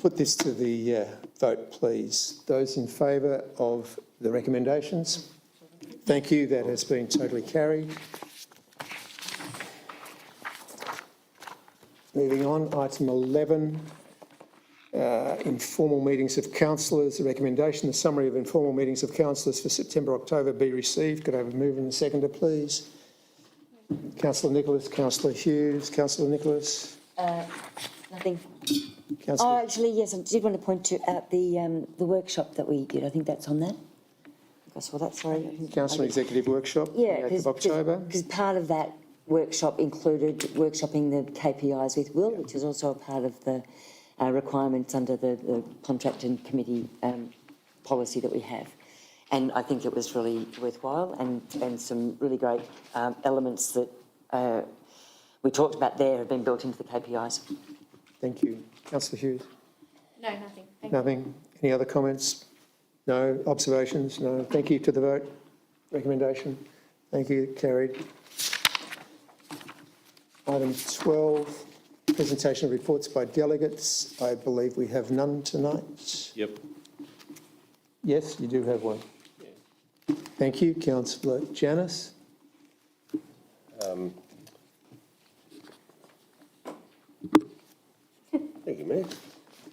Put this to the vote, please. Those in favour of the recommendations? Thank you. That has been totally carried. Moving on, item 11, informal meetings of councillors. The recommendation, the summary of informal meetings of councillors for September, October be received. Could I have a mover and a seconder, please? Councillor Nicholas, Councillor Hughes, Councillor Nicholas. Nothing. Councillor. Oh, actually, yes, I did want to point out the workshop that we did. I think that's on that. I saw that, sorry. Council Executive Workshop, Yeah, 8th of October. because part of that workshop included workshopping the KPIs with Will, which is also a part of the requirements under the contract and committee policy that we have. And I think it was really worthwhile and some really great elements that we talked about there have been built into the KPIs. Thank you. Councillor Hughes? No, nothing. Thank Nothing? Any other comments? No? Observations? No? Thank you to the vote. Recommendation? Thank you. Carried. Item 12, presentation of reports by delegates. I believe we have none tonight. Yep. Yes, you do have one. Yeah. Thank you. Councillor Janus? Thank you, Mayor.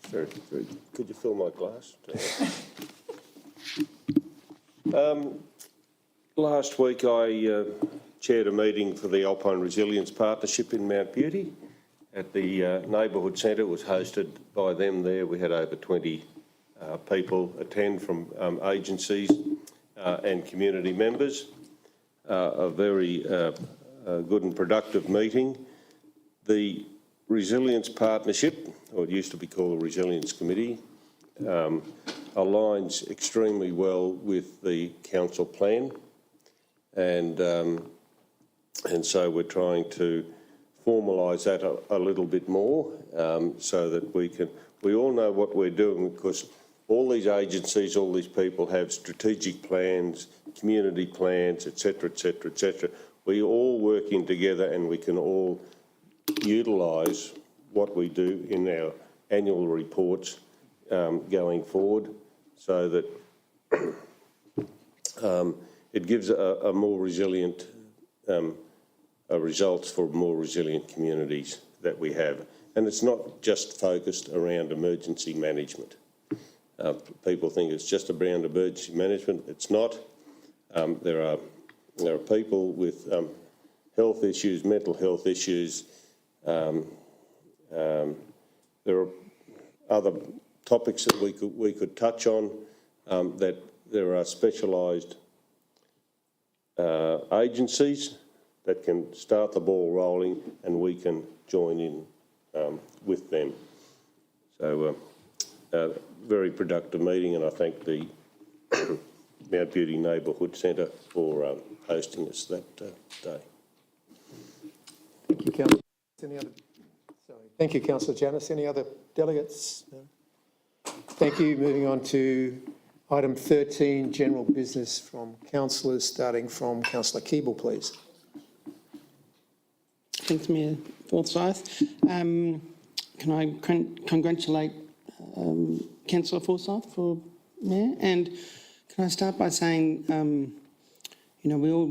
Very, very. Could you fill my glass? Last week I chaired a meeting for the Alpine Resilience Partnership in Mount Beauty, at the neighbourhood centre. It was hosted by them there. We had over 20 people attend from agencies and community members. A very good and productive meeting. The Resilience Partnership, or it used to be called the Resilience Committee, aligns extremely well with the council plan, and so we're trying to formalise that a little bit more, so that we all know what we're doing, because all these agencies, all these people have strategic plans, community plans, etc., etc., etc. We're all working together, and we can all utilise what we do in our annual reports going forward, so that it gives a more resilient results for more resilient communities that we have. And it's not just focused around emergency management. People think it's just around emergency management. It's not. There are people with health issues, mental health issues. There are other topics that we could touch on, that there are specialised agencies that can start the ball rolling, and we can join in with them. So very productive meeting, and I thank the Mount Beauty Neighbourhood Centre for hosting us that day. Thank you, Councillor. Thank you, Councillor Janus. Any other delegates? No? Thank you. Moving on to item 13, general business from councillors, starting from Councillor Keeble, please. Thanks, Mayor Forsyth. Can I congratulate Councillor Forsyth for Mayor? And can I start by saying, you know, we all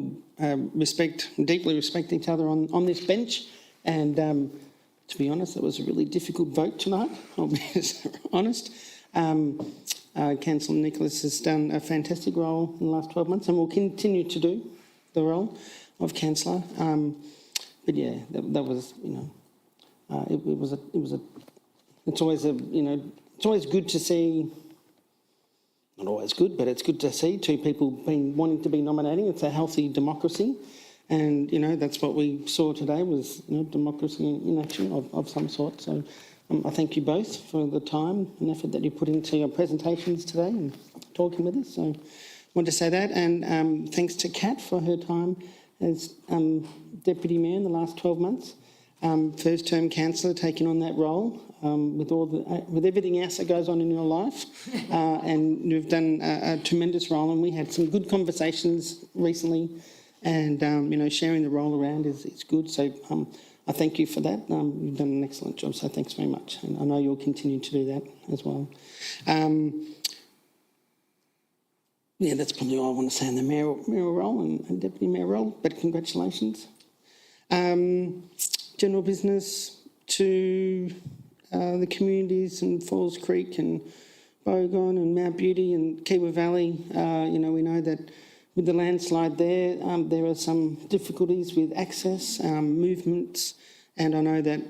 deeply respect each other on this bench, and to be honest, it was a really difficult vote tonight, I'll be honest. Councillor Nicholas has done a fantastic role in the last 12 months and will continue to do the role of councillor. But yeah, that was, you know, it's always good to see, not always good, but it's good to see two people wanting to be nominating. It's a healthy democracy. And, you know, that's what we saw today was, you know, democracy in action of some sort. So I thank you both for the time and effort that you put into your presentations today and talking with us. So I want to say that. And thanks to Kat for her time as Deputy Mayor in the last 12 months. First term councillor taking on that role with everything else that goes on in your life. And you've done a tremendous role, and we had some good conversations recently. And, you know, sharing the role around is good. So I thank you for that. You've done an excellent job, so thanks very much. And I know you'll continue to do that as well. Yeah, that's probably all I want to say in the mayor role and deputy mayor role, but congratulations. General business to the communities in Falls Creek and Bogon and Mount Beauty and Kiwa Valley. You know, we know that with the landslide there, there are some difficulties with access, movements, and I know that,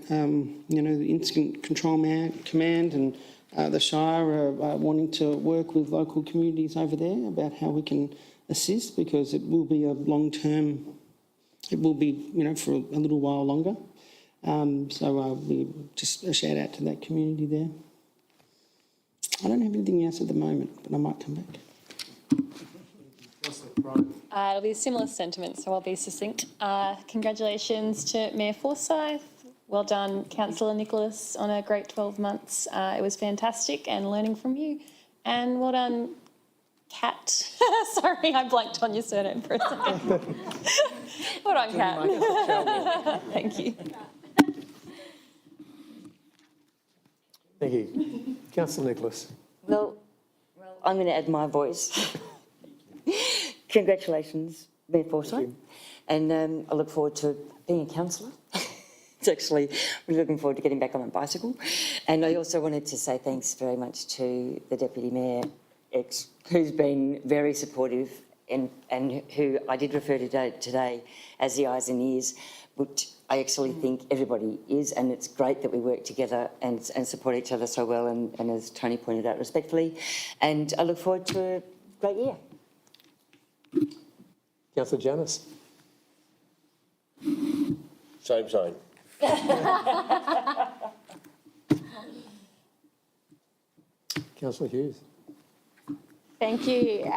you know, the Incident Control Command and the Shire are wanting to work with local communities over there about how we can assist, because it will be a long-term, it will be, you know, for a little while longer. So we just a shout out to that community there. I don't have anything else at the moment, but I might come back. It'll be a similar sentiment, so I'll be succinct. Congratulations to Mayor Forsyth. Well done, Councillor Nicholas, on a great 12 months. It was fantastic and learning from you. And well done, Kat. Sorry, I blanked on your surname for a second. Well done, Kat. Thank you. Thank you. Councillor Nicholas. Well, I'm going to add my voice. Congratulations, Mayor Forsyth. And I look forward to being a councillor. It's actually, we're looking forward to getting back on my bicycle. And I also wanted to say thanks very much to the Deputy Mayor, who's been very supportive and who I did refer to today as the eyes and ears. which I actually think everybody is, and it's great that we work together and support each other so well, and as Tony pointed out, respectfully. And I look forward to a great year. Councillor Janus. Same. Councillor Hughes. Thank you.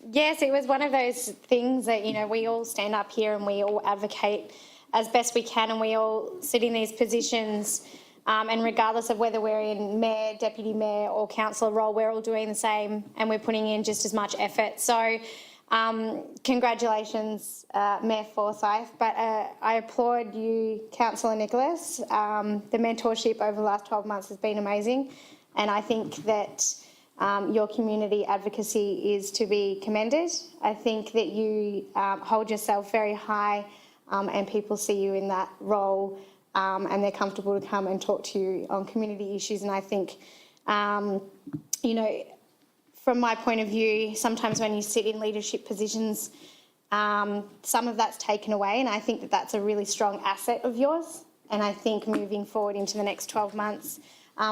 Yes, it was one of those things that, you know, we all stand up here and we all advocate as best we can, and we all sit in these positions, and regardless of whether we're in mayor, deputy mayor or councillor role, we're all doing the same and we're putting in just as much effort. So congratulations, Mayor Forsyth, but I applaud you, Councillor Nicholas. The mentorship over the last 12 months has been amazing, and I think that your community advocacy is to be commended. I think that you hold yourself very high, and people see you in that role, and they're comfortable to come and talk to you on community issues. And I think, you know, from my point of view, sometimes when you sit in leadership positions, some of that's taken away, and I think that that's a really strong asset of yours. And I think moving forward into the next 12 months,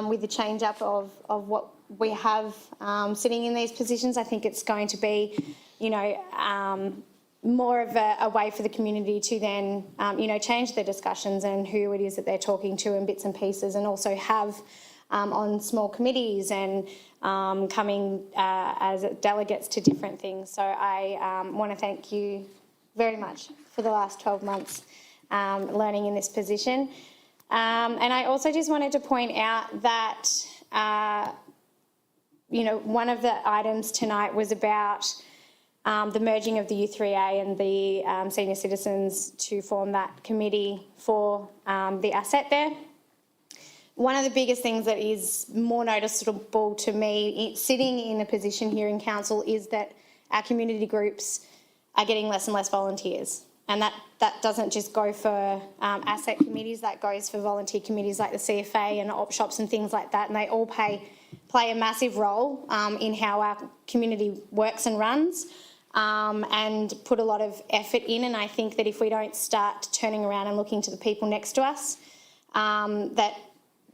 with the change up of what we have sitting in these positions, I think it's going to be, you know, more of a way for the community to then, you know, change their discussions and who it is that they're talking to in bits and pieces, and also have on small committees and coming as delegates to different things. So I want to thank you very much for the last 12 months learning in this position. And I also just wanted to point out that, you know, one of the items tonight was about the merging of the U3A and the senior citizens to form that committee for the asset there. One of the biggest things that is more noticeable to me sitting in a position here in council is that our community groups are getting less and less volunteers. And that doesn't just go for asset committees, that goes for volunteer committees like the CFA and op shops and things like that. And they all play a massive role in how our community works and runs, and put a lot of effort in. And I think that if we don't start turning around and looking to the people next to us, that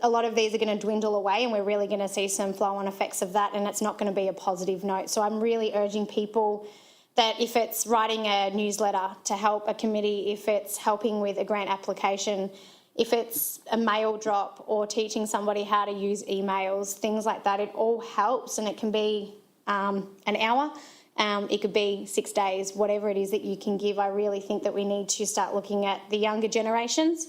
a lot of these are going to dwindle away, and we're really going to see some flow-on effects of that, and it's not going to be a positive note. So I'm really urging people that if it's writing a newsletter to help a committee, if it's helping with a grant application, if it's a mail drop or teaching somebody how to use emails, things like that, it all helps, and it can be an hour, it could be 6 days, whatever it is that you can give. I really think that we need to start looking at the younger generations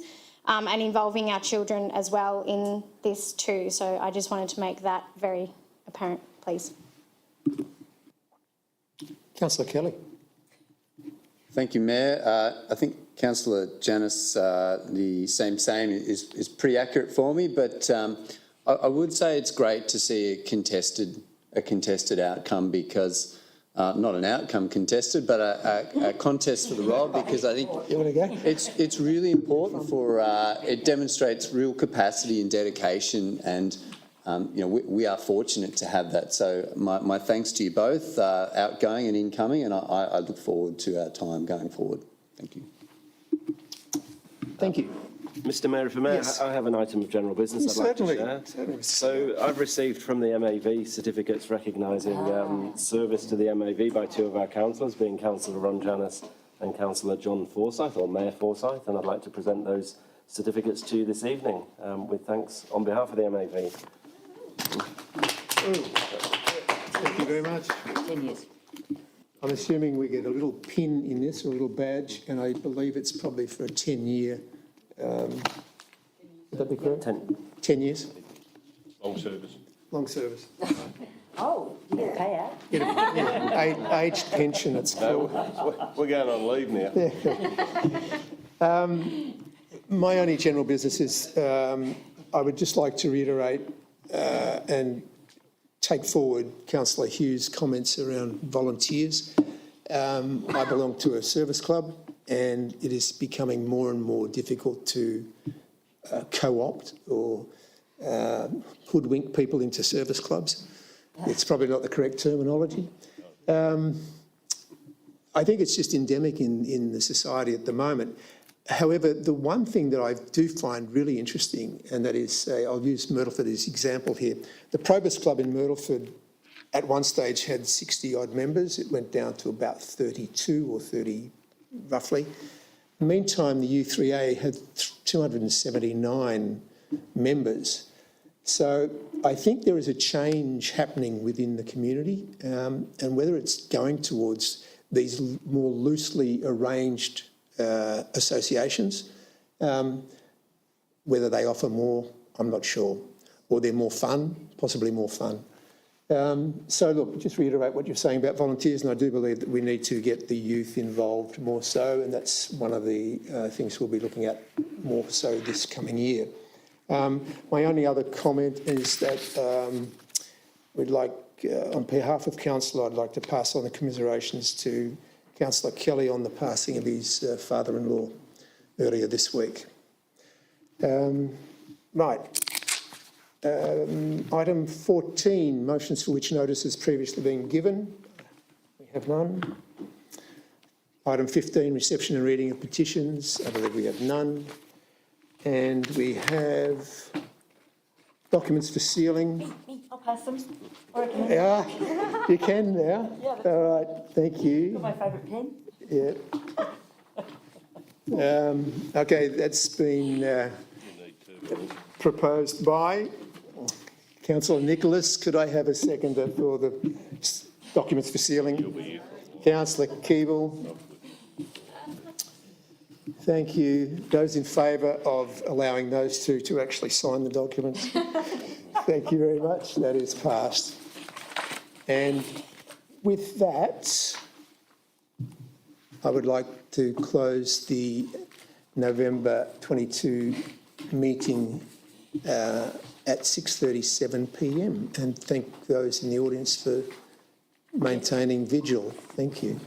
and involving our children as well in this too. So I just wanted to make that very apparent, please. Councillor Kelly. Thank you, Mayor. I think Councillor Janus, the same is pretty accurate for me, but I would say it's great to see a contested outcome, because not an outcome contested, but a contest for the role, because I think it's really important for it demonstrates real capacity and dedication, and you know, we are fortunate to have that. So my thanks to you both, outgoing and incoming, and I look forward to our time going forward. Thank you. Thank you. Mr Mayor, if I may, Yes. I have an item of general business I'd like to share. Certainly. So I've received from the MAV certificates recognising service to the MAV by two of our councillors, being Councillor Ron Janus and Councillor John Forsyth, or Mayor Forsyth, and I'd like to present those certificates to you this evening with thanks on behalf of the MAV. Thank you very much. 10 years. I'm assuming we get a little pin in this, or a little badge, and I believe it's probably for a 10-year. Would that be correct? 10 years. Long service. Long service. Oh, you get a payout. Aged pension, it's called. We're going on leave now. My only general business is I would just like to reiterate and take forward Councillor Hughes' comments around volunteers. I belong to a service club, and it is becoming more and more difficult to co-opt or hoodwink people into service clubs. It's probably not the correct terminology. I think it's just endemic in the society at the moment. However, the one thing that I do find really interesting, and that is, I'll use Myrtleford as example here. The Probus Club in Myrtleford at one stage had 60-odd members. It went down to about 32 or 30, roughly. Meantime, the U3A had 279 members. So I think there is a change happening within the community, and whether it's going towards these more loosely arranged associations, whether they offer more, I'm not sure, or they're more fun, possibly more fun. So look, just reiterate what you're saying about volunteers, and I do believe that we need to get the youth involved more so, and that's one of the things we'll be looking at more so this coming year. My only other comment is that we'd like, on behalf of Council, I'd like to pass on the commiserations to Councillor Kelly on the passing of his father-in-law earlier this week. Right. Item 14, motions for which notice has previously been given. We have none. Item 15, reception and reading of petitions. I believe we have none. And we have documents for sealing. Me, I'll pass them. Or I can. Yeah, you can now. Yeah, that's all right, thank you. my favourite pen. Yeah. Okay, that's been proposed by Councillor Nicholas. Could I have a seconder for the documents for sealing? Councillor Keeble. Thank you. Those in favour of allowing those two to actually sign the documents? Thank you very much. That is passed. And with that, I would like to close the November 22 meeting at 6:37 p.m. and thank those in the audience for maintaining vigil. Thank you.